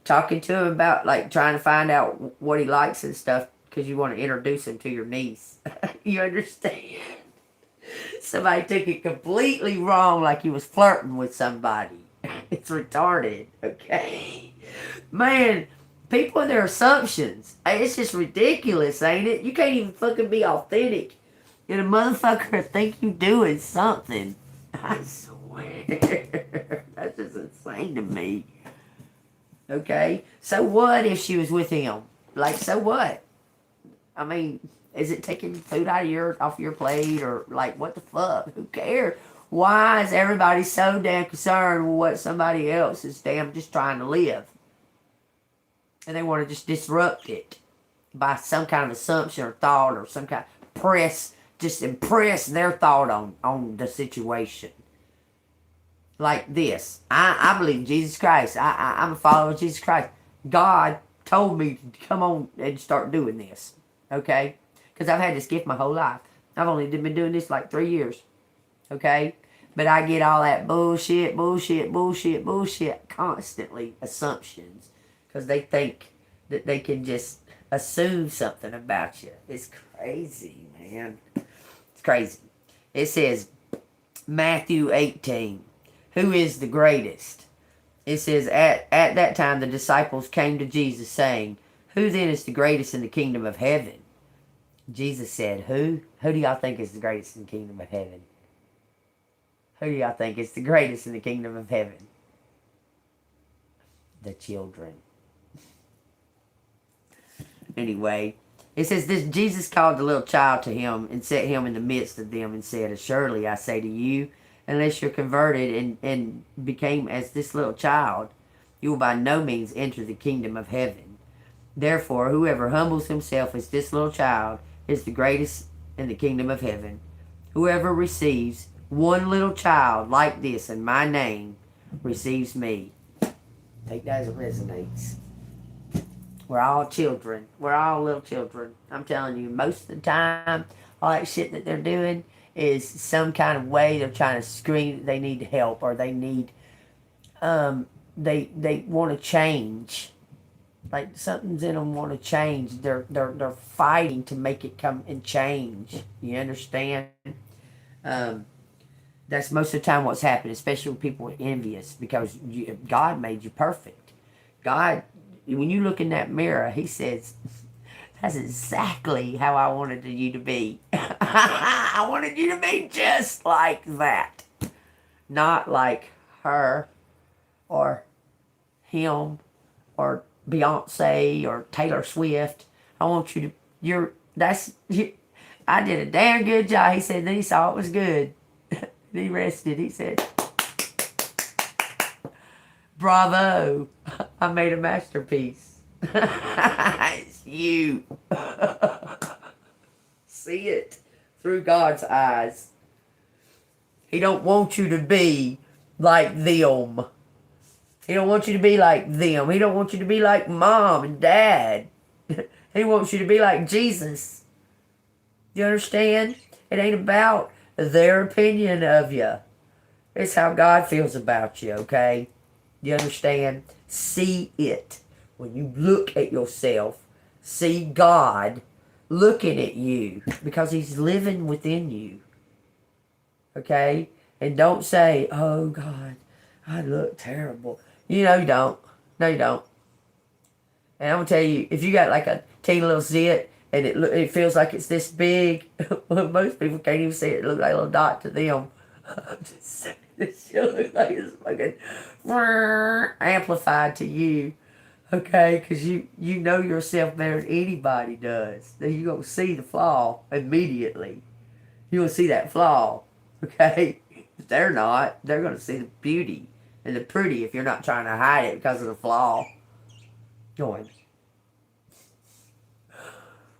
talking to him about, like, trying to find out what he likes and stuff because you want to introduce him to your niece. You understand? Somebody took it completely wrong, like he was flirting with somebody. It's retarded, okay? Man, people and their assumptions. It's just ridiculous, ain't it? You can't even fucking be authentic. And a motherfucker think you doing something. I swear. That's just insane to me. Okay? So what if she was with him? Like, so what? I mean, is it taking food off your plate? Or, like, what the fuck? Who cares? Why is everybody so damn concerned with what somebody else is damn just trying to live? And they want to just disrupt it by some kind of assumption or thought or some kind of just impress their thought on the situation. Like this. I believe in Jesus Christ. I'm a follower of Jesus Christ. God told me to come on and start doing this. Okay? Because I've had this gift my whole life. I've only been doing this like 3 years. Okay? But I get all that bullshit constantly. Assumptions. Because they think that they can just assume something about you. It's crazy, man. It's crazy. It says, Matthew 18. Who is the greatest? It says, at that time the disciples came to Jesus saying, who then is the greatest in the kingdom of heaven? Jesus said, who? Who do y'all think is the greatest in the kingdom of heaven? Who do y'all think is the greatest in the kingdom of heaven? The children. Anyway, it says, this Jesus called the little child to him and set him in the midst of them and said, assuredly I say to you, unless you're converted and became as this little child, you will by no means enter the kingdom of heaven. Therefore, whoever humbles himself as this little child is the greatest in the kingdom of heaven. Whoever receives one little child like this in my name receives me. Take that as it resonates. We're all children. We're all little children. I'm telling you, most of the time, all that shit that they're doing is some kind of way they're trying to scream that they need help or they need, they want to change. Like something's in them want to change. They're fighting to make it come and change. You understand? That's most of the time what's happening, especially when people are envious because God made you perfect. God, when you look in that mirror, he says, that's exactly how I wanted you to be. I wanted you to be just like that. Not like her or him or Beyonce or Taylor Swift. I want you to, I did a damn good job. He said, then he saw it was good. He rested. He said, bravo. I made a masterpiece. It's you. See it through God's eyes. He don't want you to be like them. He don't want you to be like them. He don't want you to be like mom and dad. He wants you to be like Jesus. You understand? It ain't about their opinion of you. It's how God feels about you, okay? You understand? See it. When you look at yourself, see God looking at you because he's living within you. Okay? And don't say, oh God, I look terrible. You know you don't. No, you don't. And I'm going to tell you, if you got like a teeny little zit and it feels like it's this big, well, most people can't even see it. It looks like a little dot to them. I'm just saying, this shit looks like it's fucking amplified to you. Okay? Because you know yourself better than anybody does. Then you're going to see the flaw immediately. You're going to see that flaw. Okay? If they're not, they're going to see the beauty and the pretty if you're not trying to hide it because of the flaw. Going,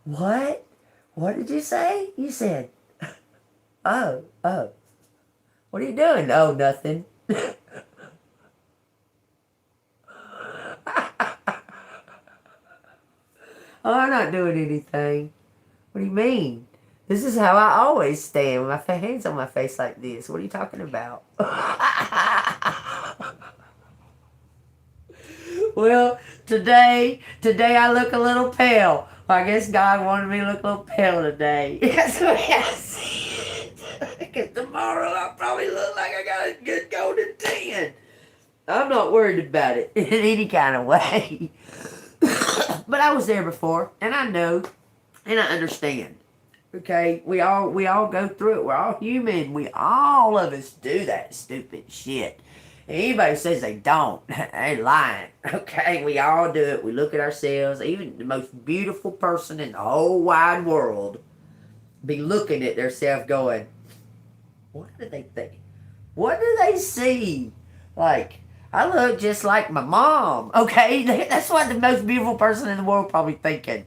what? What did you say? You said, oh. What are you doing? Oh, nothing. Oh, I'm not doing anything. What do you mean? This is how I always stand with my hands on my face like this. What are you talking about? Well, today I look a little pale. Well, I guess God wanted me to look a little pale today. That's the way I see it. Because tomorrow I'll probably look like I got a good golden tan. I'm not worried about it in any kind of way. But I was there before, and I know, and I understand. Okay, we all go through it. We're all human. All of us do that stupid shit. And anybody says they don't, they lying. Okay, we all do it. We look at ourselves. Even the most beautiful person in the whole wide world be looking at themselves going, what do they think? What do they see? Like, I look just like my mom. Okay, that's what the most beautiful person in the world probably thinking.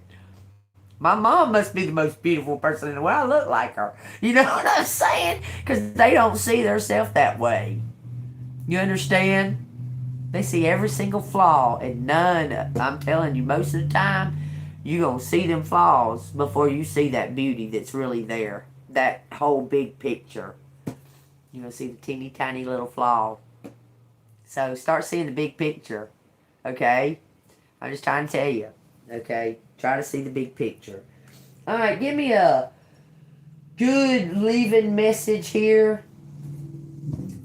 My mom must be the most beautiful person in the world. I look like her. You know what I'm saying? Because they don't see themselves that way. You understand? They see every single flaw and none. I'm telling you, most of the time, you're going to see them flaws before you see that beauty that's really there. That whole big picture. You're going to see the teeny tiny little flaw. So start seeing the big picture. Okay? I'm just trying to tell you. Okay? Try to see the big picture. Alright, give me a good leaving message here.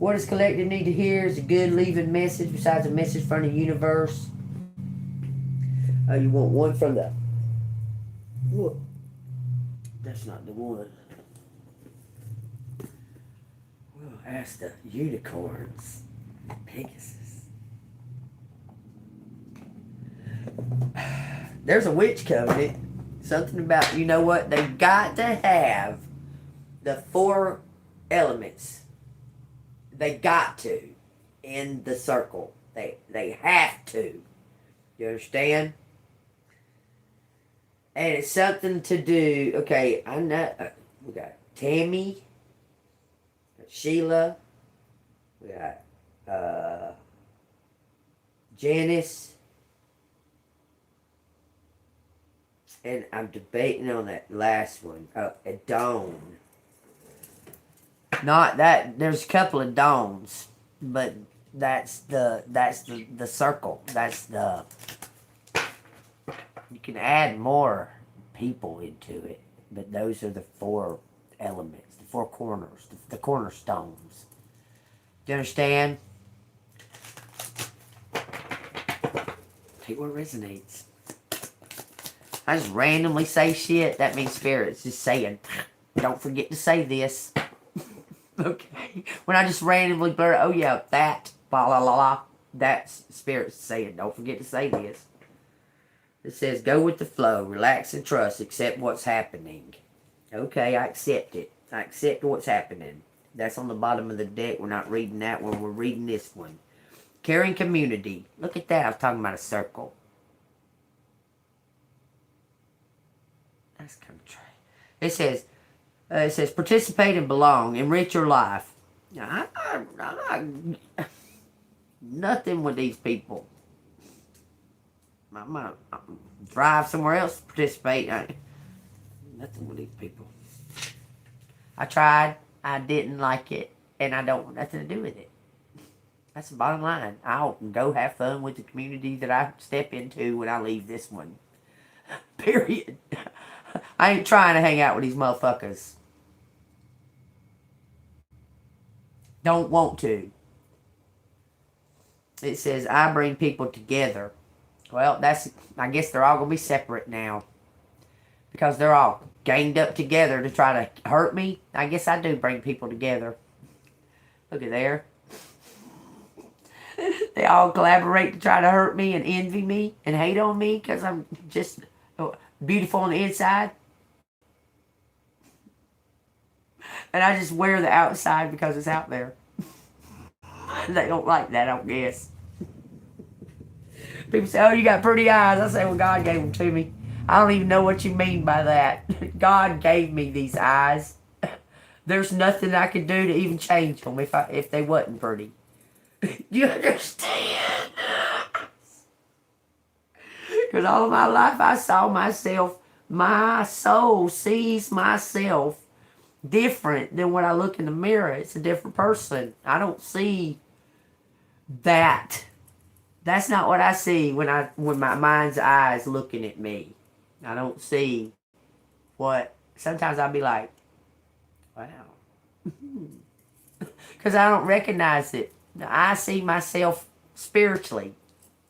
What does collective need to hear is a good leaving message besides a message from the universe. Oh, you want one from the... Whoa. That's not the one. We'll ask the unicorns. Pegasus. There's a witch covenant. Something about, you know what? They got to have the 4 elements. They got to in the circle. They have to. You understand? And it's something to do. Okay, I know. We got Tammy, Sheila, we got Janice, and I'm debating on that last one. Dawn. Not that there's a couple of dawns, but that's the circle. That's the, you can add more people into it, but those are the 4 elements, the 4 corners, the cornerstones. Do you understand? Take what resonates. I just randomly say shit. That means Spirit's just saying, don't forget to say this. Okay. When I just randomly blur, oh yeah, that, blah, blah, blah, blah. That's Spirit saying, don't forget to say this. It says, go with the flow, relax and trust, accept what's happening. Okay, I accept it. I accept what's happening. That's on the bottom of the deck. We're not reading that one. We're reading this one. Caring community. Look at that. I was talking about a circle. That's kind of try. It says, participate and belong. Enrich your life. Now, I'm not nothing with these people. I'm going to drive somewhere else to participate. Nothing with these people. I tried. I didn't like it. And I don't want nothing to do with it. That's the bottom line. I'll go have fun with the community that I step into when I leave this one. Period. I ain't trying to hang out with these motherfuckers. Don't want to. It says, I bring people together. Well, I guess they're all going to be separate now. Because they're all ganged up together to try to hurt me. I guess I do bring people together. Look at there. They all collaborate to try to hurt me and envy me and hate on me because I'm just beautiful on the inside. And I just wear the outside because it's out there. They don't like that, I guess. People say, oh, you got pretty eyes. I say, well, God gave them to me. I don't even know what you mean by that. God gave me these eyes. There's nothing I could do to even change them if they wasn't pretty. You understand? Because all of my life I saw myself, my soul sees myself different than when I look in the mirror. It's a different person. I don't see that. That's not what I see when my mind's eyes looking at me. I don't see what. Sometimes I'll be like, wow. Because I don't recognize it. I see myself spiritually.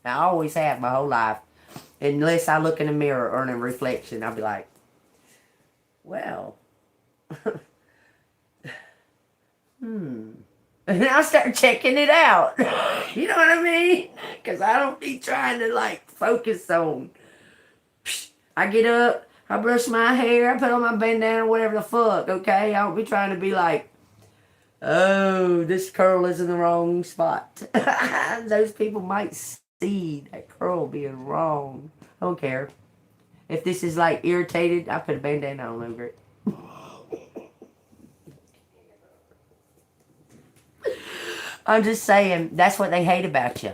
I always have my whole life. Unless I look in the mirror or in a reflection, I'll be like, well, And I'll start checking it out. You know what I mean? Because I don't be trying to, like, focus on. I get up, I brush my hair, I put on my bandana, whatever the fuck, okay? I don't be trying to be like, oh, this curl is in the wrong spot. Those people might see that curl being wrong. I don't care. If this is like irritated, I put a bandana on over it. I'm just saying, that's what they hate about you.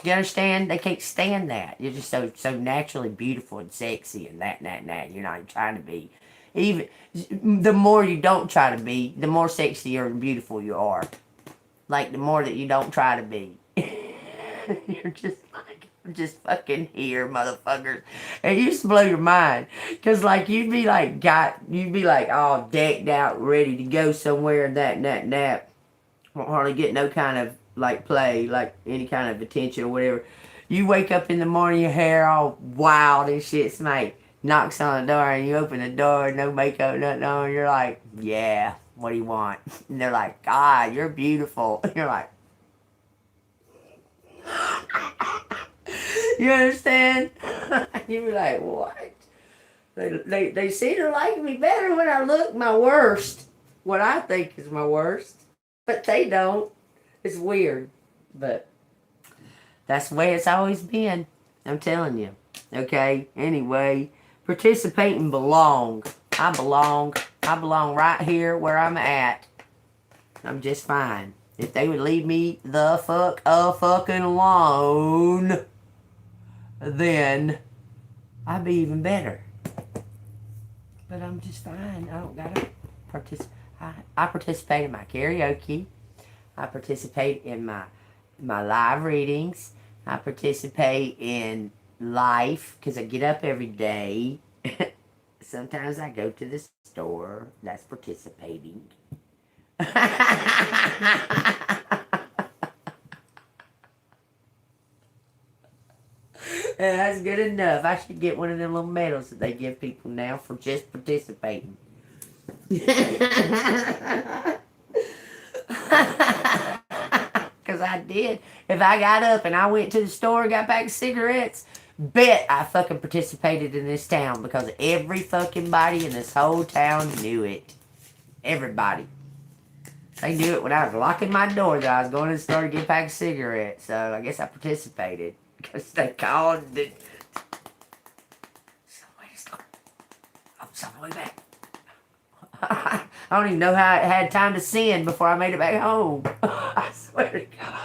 You understand? They can't stand that. You're just so naturally beautiful and sexy and that. You're not even trying to be. Even the more you don't try to be, the more sexier and beautiful you are. Like, the more that you don't try to be. You're just like, I'm just fucking here, motherfuckers. And it used to blow your mind. Because, like, you'd be like all decked out, ready to go somewhere and that. Won't hardly get no kind of, like, play, like, any kind of attention or whatever. You wake up in the morning, your hair all wild and shit. Somebody knocks on the door and you open the door, no makeup, nothing on. You're like, yeah, what do you want? And they're like, God, you're beautiful. And you're like, you understand? You be like, what? They seem to like me better when I look my worst. What I think is my worst. But they don't. It's weird. But that's the way it's always been. I'm telling you. Okay? Anyway, participate and belong. I belong. I belong right here where I'm at. I'm just fine. If they would leave me the fucking alone, then I'd be even better. But I'm just fine. I don't gotta participate. I participate in my karaoke. I participate in my live readings. I participate in life because I get up every day. Sometimes I go to the store. That's participating. And that's good enough. I should get one of them little medals that they give people now for just participating. Because I did. If I got up and I went to the store and got back cigarettes, bet I fucking participated in this town because every fucking body in this whole town knew it. Everybody. They knew it when I was locking my door that I was going to the store to get back cigarettes. So I guess I participated because they called it. Somebody's going. Oh, it's on the way back. I don't even know how I had time to sin before I made it back home. I swear to God.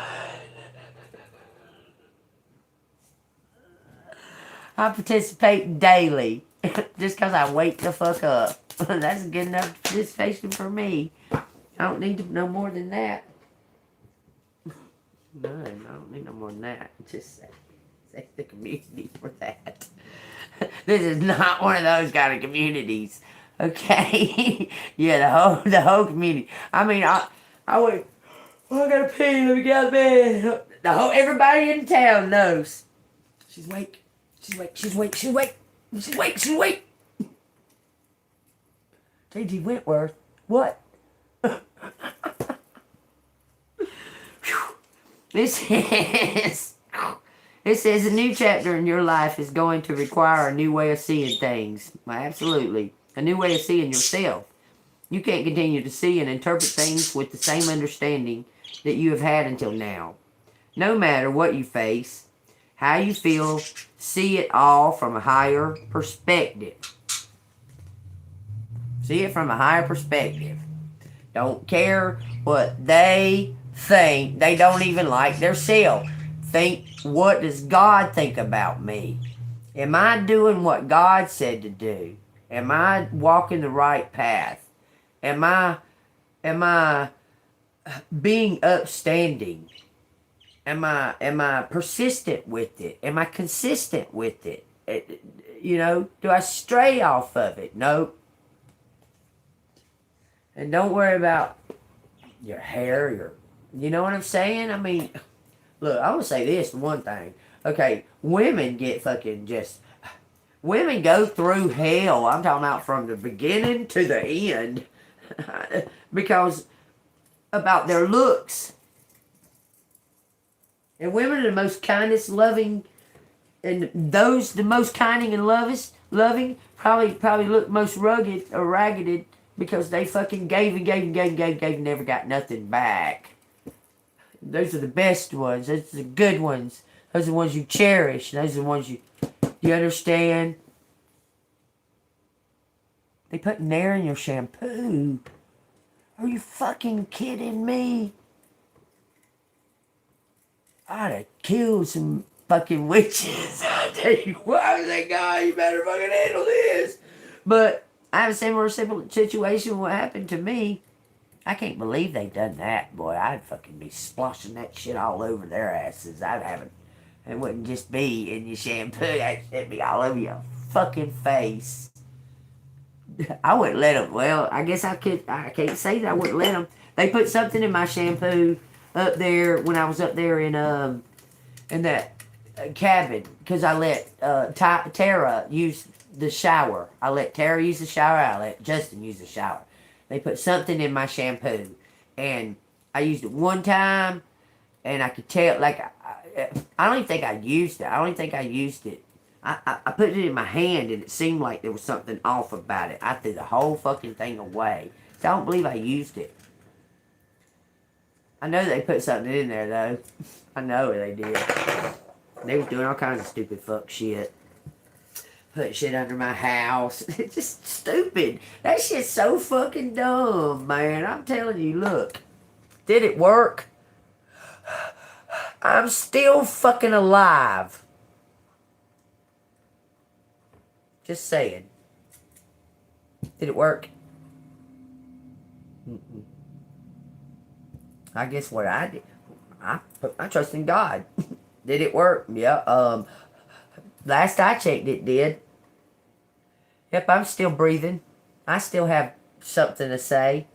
I participate daily. Just because I wake the fuck up. That's good enough participation for me. I don't need no more than that. None. I don't need no more than that. Just say the community for that. This is not one of those kind of communities. Okay? Yeah, the whole community. I mean, I went, oh, I gotta pee, let me get out of bed. Everybody in town knows. She's awake. She's awake. J.G. Wentworth. What? It says a new chapter in your life is going to require a new way of seeing things. Well, absolutely. A new way of seeing yourself. You can't continue to see and interpret things with the same understanding that you have had until now. No matter what you face, how you feel, see it all from a higher perspective. See it from a higher perspective. Don't care what they think. They don't even like themselves. Think, what does God think about me? Am I doing what God said to do? Am I walking the right path? Am I being upstanding? Am I persistent with it? Am I consistent with it? You know, do I stray off of it? Nope. And don't worry about your hair, you know what I'm saying? I mean, look, I want to say this one thing. Okay, women get fucking just, women go through hell. I'm talking about from the beginning to the end. Because about their looks. And women are the most kindest, loving, and those the most kinding and loving probably look most rugged or ragged because they fucking gave and never got nothing back. Those are the best ones. Those are the good ones. Those are the ones you cherish. Those are the ones you understand. They put Nair in your shampoo. Are you fucking kidding me? I'd have killed some fucking witches. I tell you what, I was like, God, you better fucking handle this. But I have a similar situation what happened to me. I can't believe they done that, boy. I'd fucking be sploshing that shit all over their asses. I'd have it. It wouldn't just be in your shampoo. That shit be all over your fucking face. I wouldn't let them. Well, I guess I can't say that I wouldn't let them. They put something in my shampoo up there when I was up there in that cabin because I let Tara use the shower. I let Tara use the shower. I let Justin use the shower. They put something in my shampoo, and I used it one time, and I could tell, like, I don't even think I used it. I don't even think I used it. I put it in my hand, and it seemed like there was something off about it. I threw the whole fucking thing away. So I don't believe I used it. I know they put something in there, though. I know they did. They was doing all kinds of stupid fuck shit. Put shit under my house. It's just stupid. That shit's so fucking dumb, man. I'm telling you, look. Did it work? I'm still fucking alive. Just saying. Did it work? Mm-mm. I guess what I did, I put my trust in God. Did it work? Yeah. Last I checked, it did. Yep, I'm still breathing. I still have something to say.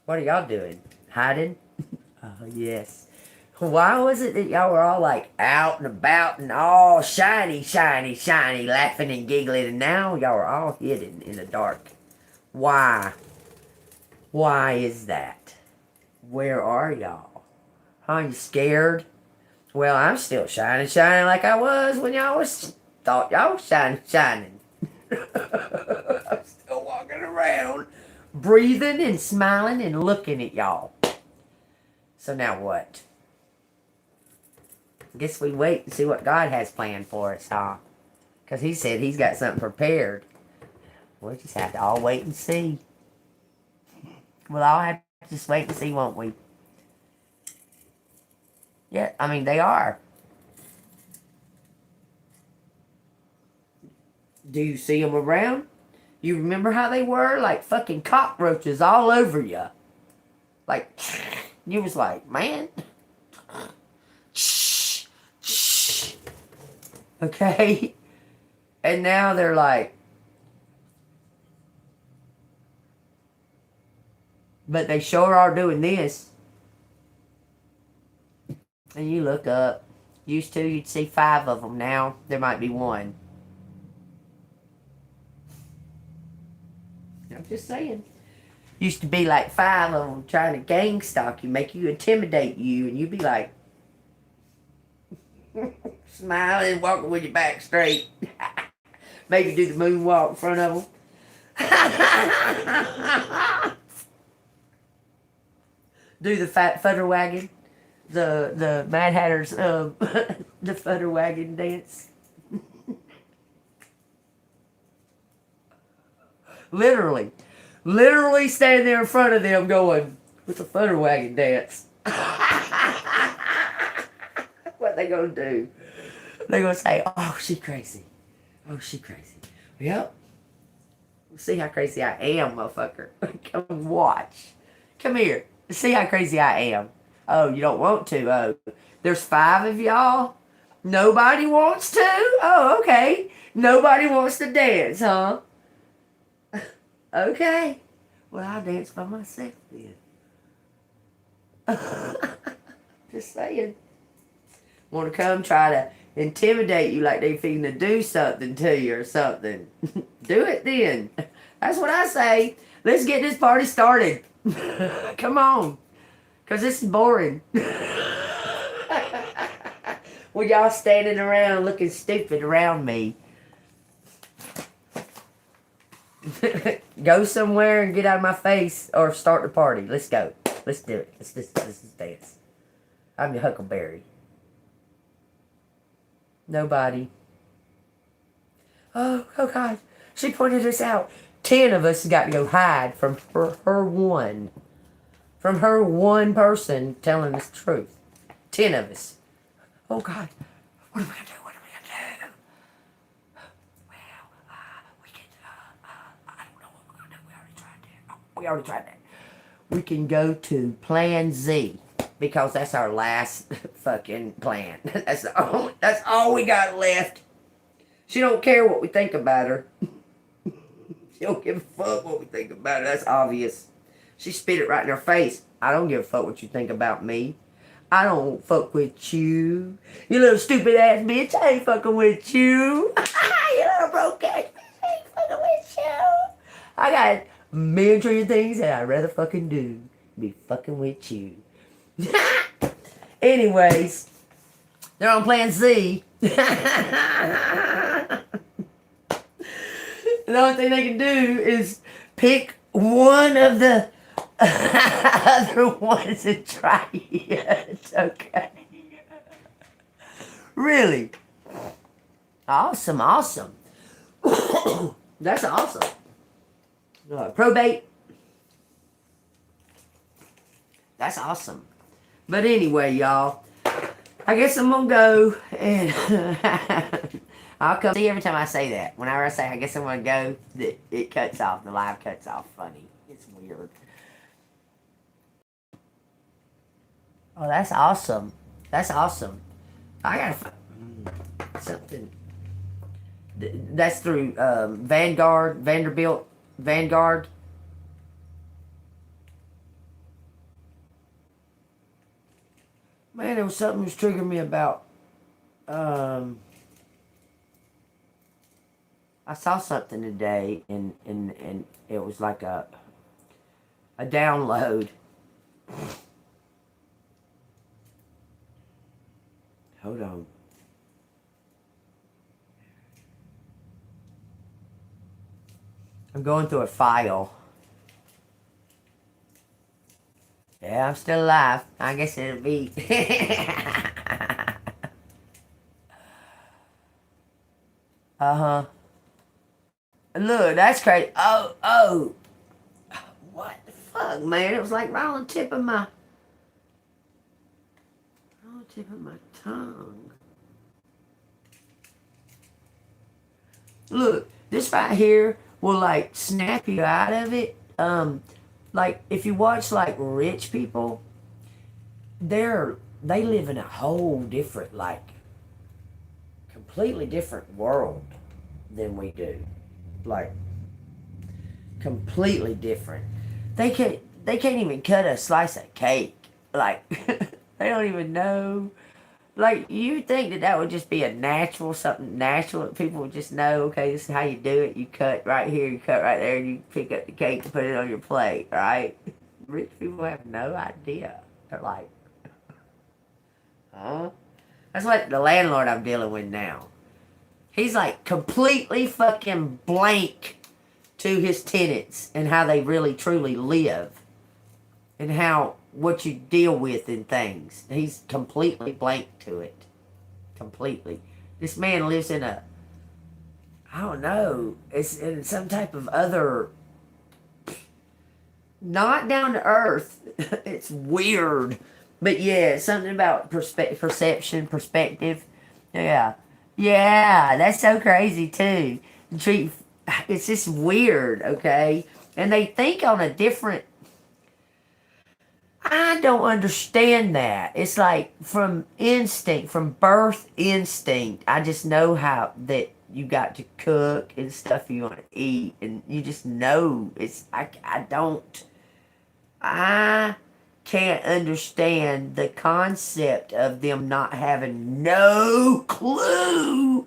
What are y'all doing? Hiding? Oh, yes. Why was it that y'all were all like out and about and all shiny, laughing and giggling, and now y'all are all hidden in the dark? Why? Why is that? Where are y'all? Huh, you scared? Well, I'm still shining like I was when y'all thought y'all was shining. I'm still walking around, breathing and smiling and looking at y'all. So now what? I guess we wait and see what God has planned for us, huh? Because he said he's got something prepared. We'll just have to all wait and see. We'll all have to just wait and see, won't we? Yeah, I mean, they are. Do you see them around? You remember how they were? Like fucking cockroaches all over you. Like, you was like, man. Okay? And now they're like, but they sure are doing this. And you look up. Used to, you'd see 5 of them. Now, there might be 1. I'm just saying. Used to be like 5 of them trying to gang stalk you, make you, intimidate you, and you'd be like, smiling, walking with your back straight. Maybe do the moonwalk in front of them. Do the fat fudder wagon. The Mad Hatter's the fudder wagon dance. Literally stand there in front of them going with the fudder wagon dance. What they gonna do? They're going to say, oh, she crazy. Oh, she crazy. Yep. See how crazy I am, motherfucker. Come watch. Come here. See how crazy I am. Oh, you don't want to? Oh, there's 5 of y'all? Nobody wants to? Oh, okay. Nobody wants to dance, huh? Okay. Well, I'll dance by myself then. Just saying. Want to come try to intimidate you like they finna do something to you or something. Do it then. That's what I say. Let's get this party started. Come on. Because this is boring. With y'all standing around looking stupid around me. Go somewhere and get out of my face or start the party. Let's go. Let's do it. Let's dance. I'm your Huckleberry. Nobody. Oh God. She pointed us out. 10 of us got to go hide from her one. From her one person telling us the truth. 10 of us. Oh God. What are we going to do? What are we going to do? Well, we can, I don't know what we're going to do. We already tried that. Oh, we already tried that. We can go to Plan Z. Because that's our last fucking plan. That's all we got left. She don't care what we think about her. She don't give a fuck what we think about her. That's obvious. She spit it right in her face. I don't give a fuck what you think about me. I don't fuck with you. You little stupid ass bitch. I ain't fucking with you. You little broke ass bitch. I ain't fucking with you. I got a million trillion things that I'd rather fucking do. Be fucking with you. Anyways, they're on Plan Z. The only thing they can do is pick one of the other ones and try it. Okay. Really. Awesome. That's awesome. Probate. That's awesome. But anyway, y'all, I guess I'm going to go, and I'll come see every time I say that. Whenever I say, I guess I'm going to go, it cuts off. The live cuts off. Funny. It's weird. Oh, that's awesome. That's awesome. I got to find something. That's through Vanderbilt. Vanguard. Man, there was something that was triggering me about, I saw something today, and it was like a download. Hold on. I'm going through a file. Yeah, I'm still alive. I guess it'll be. Uh-huh. Look, that's crazy. Oh. What the fuck, man? It was like right on the tip of my tongue. Look, this right here will like snap you out of it. Like if you watch like rich people, they live in a whole different, like completely different world than we do. Like completely different. They can't even cut a slice of cake. Like they don't even know. Like you think that would just be a natural, something natural that people would just know, okay, this is how you do it. You cut right here, you cut right there, and you pick up the cake and put it on your plate, right? Rich people have no idea. They're like, huh? That's what the landlord I'm dealing with now. He's like completely fucking blank to his tenants and how they really truly live. And what you deal with in things. He's completely blank to it. Completely. This man lives in I don't know, it's in some type of other, not down to earth. It's weird. But yeah, something about perception, perspective. Yeah. Yeah, that's so crazy too. Treat, it's just weird, okay? And they think on a different. I don't understand that. It's like from instinct, from birth instinct. I just know how that you got to cook and stuff you want to eat, and you just know. I don't. I can't understand the concept of them not having no clue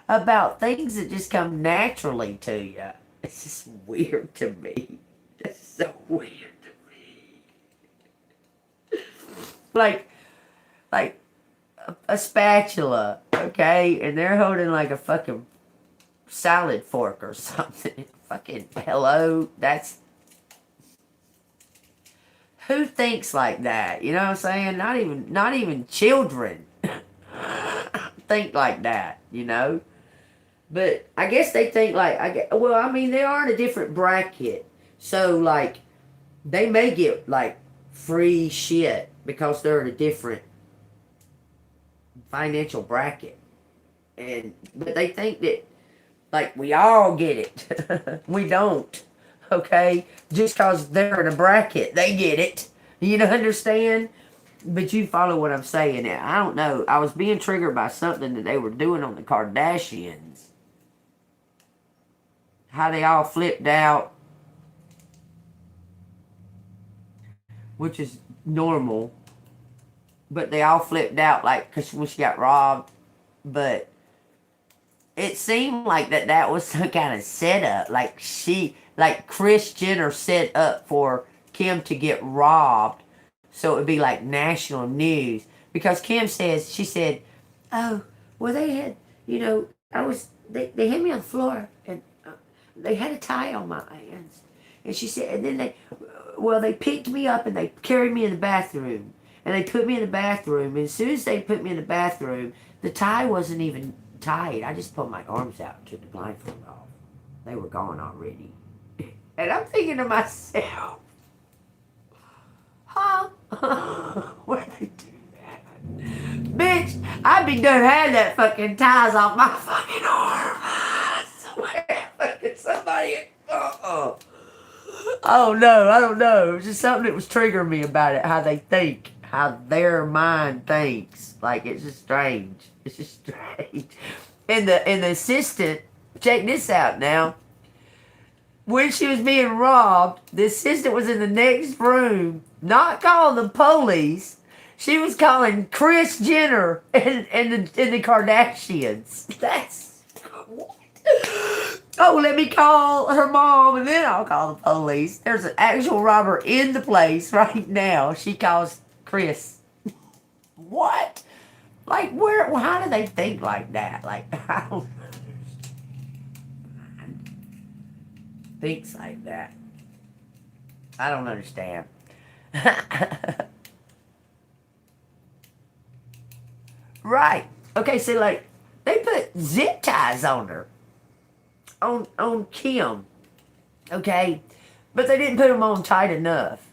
about things that just come naturally to you. It's just weird to me. It's so weird to me. Like, like a spatula, okay? And they're holding like a fucking salad fork or something. Fucking hello, that's who thinks like that? You know what I'm saying? Not even children think like that, you know? But I guess they think like well, I mean they are in a different bracket. So like they may get like free shit because they're in a different financial bracket. And but they think that like we all get it. We don't. Okay? Just cause they're in a bracket, they get it. You know understand? But you follow what I'm saying. I don't know. I was being triggered by something that they were doing on the Kardashians. How they all flipped out, which is normal. But they all flipped out like because when she got robbed. But it seemed like that was some kind of setup. Like Kris Jenner set up for Kim to get robbed, so it would be like national news. Because Kim says, she said, "Oh, well they had, they had me on the floor and they had a tie on my hands," and she said, and then they picked me up and they carried me in the bathroom, and they put me in the bathroom, and as soon as they put me in the bathroom, the tie wasn't even tied. I just pulled my arms out and took the blindfold off. They were gone already. And I'm thinking to myself, huh? Where'd they do that? Bitch, I'd be done had that fucking ties off my fucking arm. Somewhere, fucking somebody. Oh no, I don't know. It was just something that was triggering me about it, how they think, how their mind thinks. Like it's just strange. It's just strange. And the assistant, check this out now. When she was being robbed, the assistant was in the next room, not calling the police. She was calling Kris Jenner and the Kardashians. That's what? Oh, let me call her mom and then I'll call the police. There's an actual robber in the place right now. She calls Kris. What? Like, where? How do they think like that? Like, I don't thinks like that. I don't understand. Right. Okay, so like they put zip ties on her. On Kim. Okay? But they didn't put them on tight enough.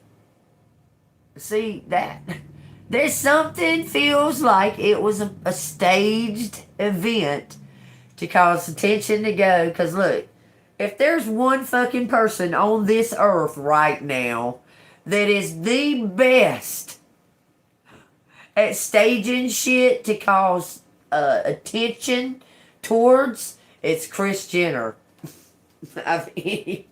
See that? There's something feels like it was a staged event to cause attention to go. Because look, if there's one fucking person on this earth right now that is the best at staging shit to cause attention towards, it's Kris Jenner of anybody.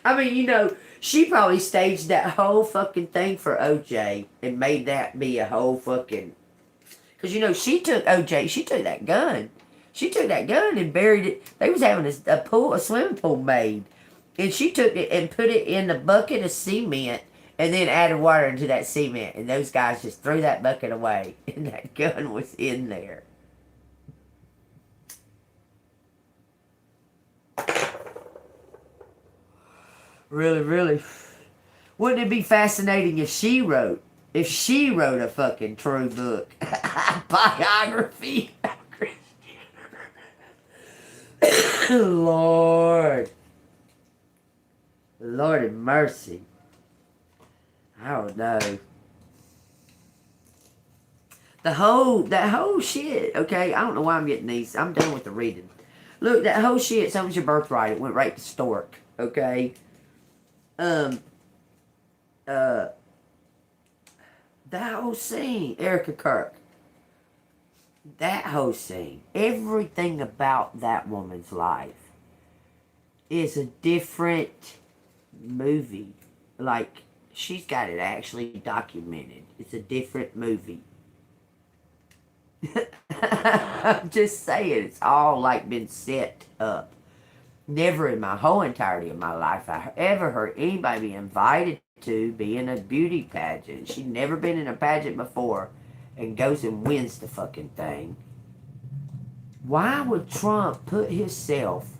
I mean, she probably staged that whole fucking thing for OJ and made that be a whole fucking... Because, she took OJ, she took that gun. She took that gun and buried it. They was having a swimming pool made. And she took it and put it in a bucket of cement and then added water into that cement. And those guys just threw that bucket away. And that gun was in there. Really, really. Wouldn't it be fascinating if she wrote a fucking true book? Biography. Lord have mercy. I don't know. that whole shit, okay? I don't know why I'm getting these. I'm done with the reading. Look, that whole shit, something's your birthright. It went right to Stork, okay? That whole scene, Erica Kirk. That whole scene, everything about that woman's life is a different movie. Like, she's got it actually documented. It's a different movie. I'm just saying, it's all like been set up. Never in my whole entirety of my life I ever heard anybody be invited to be in a beauty pageant. She'd never been in a pageant before and goes and wins the fucking thing. Why would Trump put himself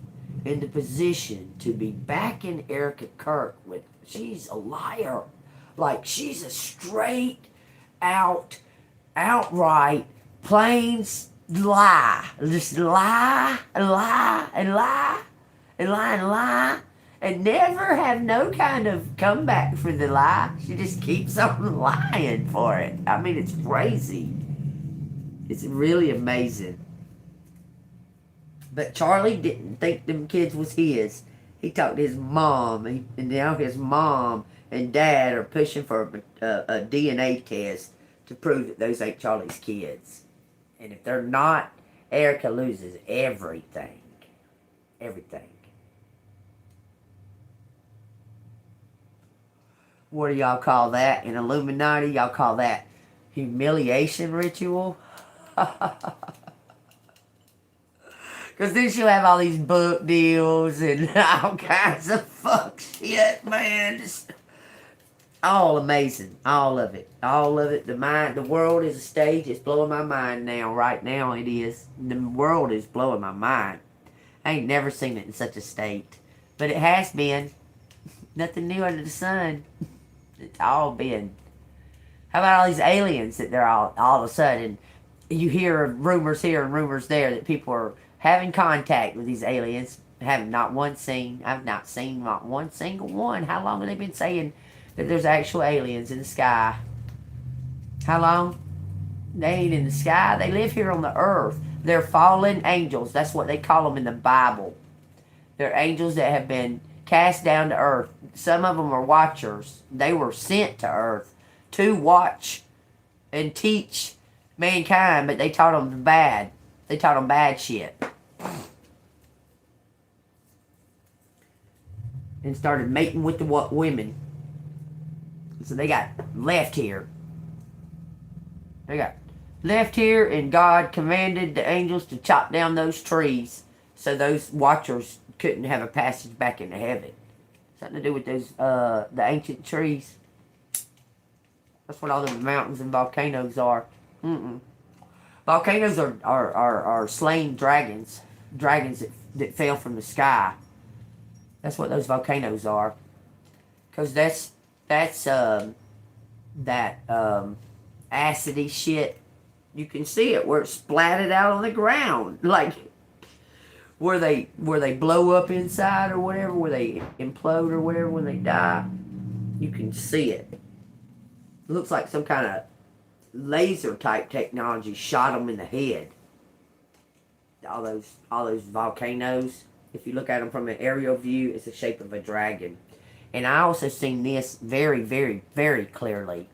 in the position to be backing Erica Kirk with, she's a liar. Like, she's a straight out, outright, plain lie. Just lie, and lie, and lie, and lie, and lie. And never have no kind of comeback for the lie. She just keeps on lying for it. I mean, it's crazy. It's really amazing. But Charlie didn't think them kids was his. He talked to his mom, and now his mom and dad are pushing for a DNA test to prove that those ain't Charlie's kids. And if they're not, Erica loses everything. Everything. What do y'all call that? In Illuminati, y'all call that humiliation ritual? Because then she'll have all these book deals and all kinds of fuck shit, man. Just all amazing. All of it. All of it. The world is a stage. It's blowing my mind now. Right now it is. The world is blowing my mind. I ain't never seen it in such a state. But it has been. Nothing new under the sun. It's all been. How about all these aliens that they're all of a sudden, you hear rumors here and rumors there that people are having contact with these aliens. I've not seen not one single one. How long have they been saying that there's actual aliens in the sky? How long? They ain't in the sky. They live here on the earth. They're fallen angels. That's what they call them in the Bible. They're angels that have been cast down to earth. Some of them are watchers. They were sent to earth to watch and teach mankind, but they taught them bad. They taught them bad shit. And started mating with the women. So they got left here. They got left here, and God commanded the angels to chop down those trees so those watchers couldn't have a passage back into heaven. Something to do with those the ancient trees. That's what all the mountains and volcanoes are. Volcanoes are slain dragons. Dragons that fell from the sky. That's what those volcanoes are. Because that's that acidy shit. You can see it where it's splatted out on the ground. Like where they blow up inside or whatever, where they implode or whatever when they die. You can see it. It looks like some kind of laser type technology shot them in the head. All those volcanoes, if you look at them from an aerial view, it's the shape of a dragon. And I also seen this very, very, very clearly.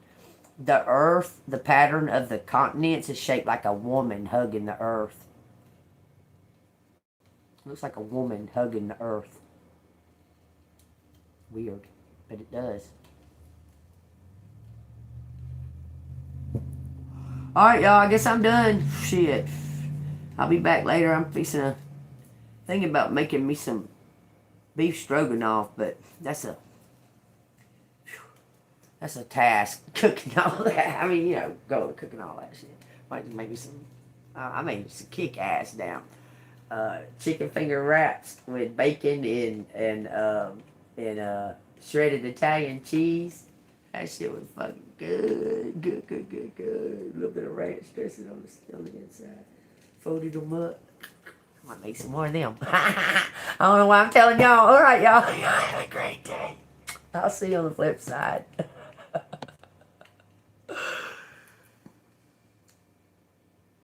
The earth, the pattern of the continents is shaped like a woman hugging the earth. Looks like a woman hugging the earth. Weird, but it does. Alright, y'all, I guess I'm done. Shit. I'll be back later. I'm thinking about making me some beef stroganoff, but that's a task. Cooking all that. I mean, you know, cooking all that shit. Might just make me some, I made some kick-ass down. Chicken finger wraps with bacon and shredded Italian cheese. That shit was fucking good. Good. A little bit of ranch dressing on the inside. Folded them up. I might make some more of them. I don't know why I'm telling y'all. Alright, y'all. Y'all have a great day. I'll see you on the flip side.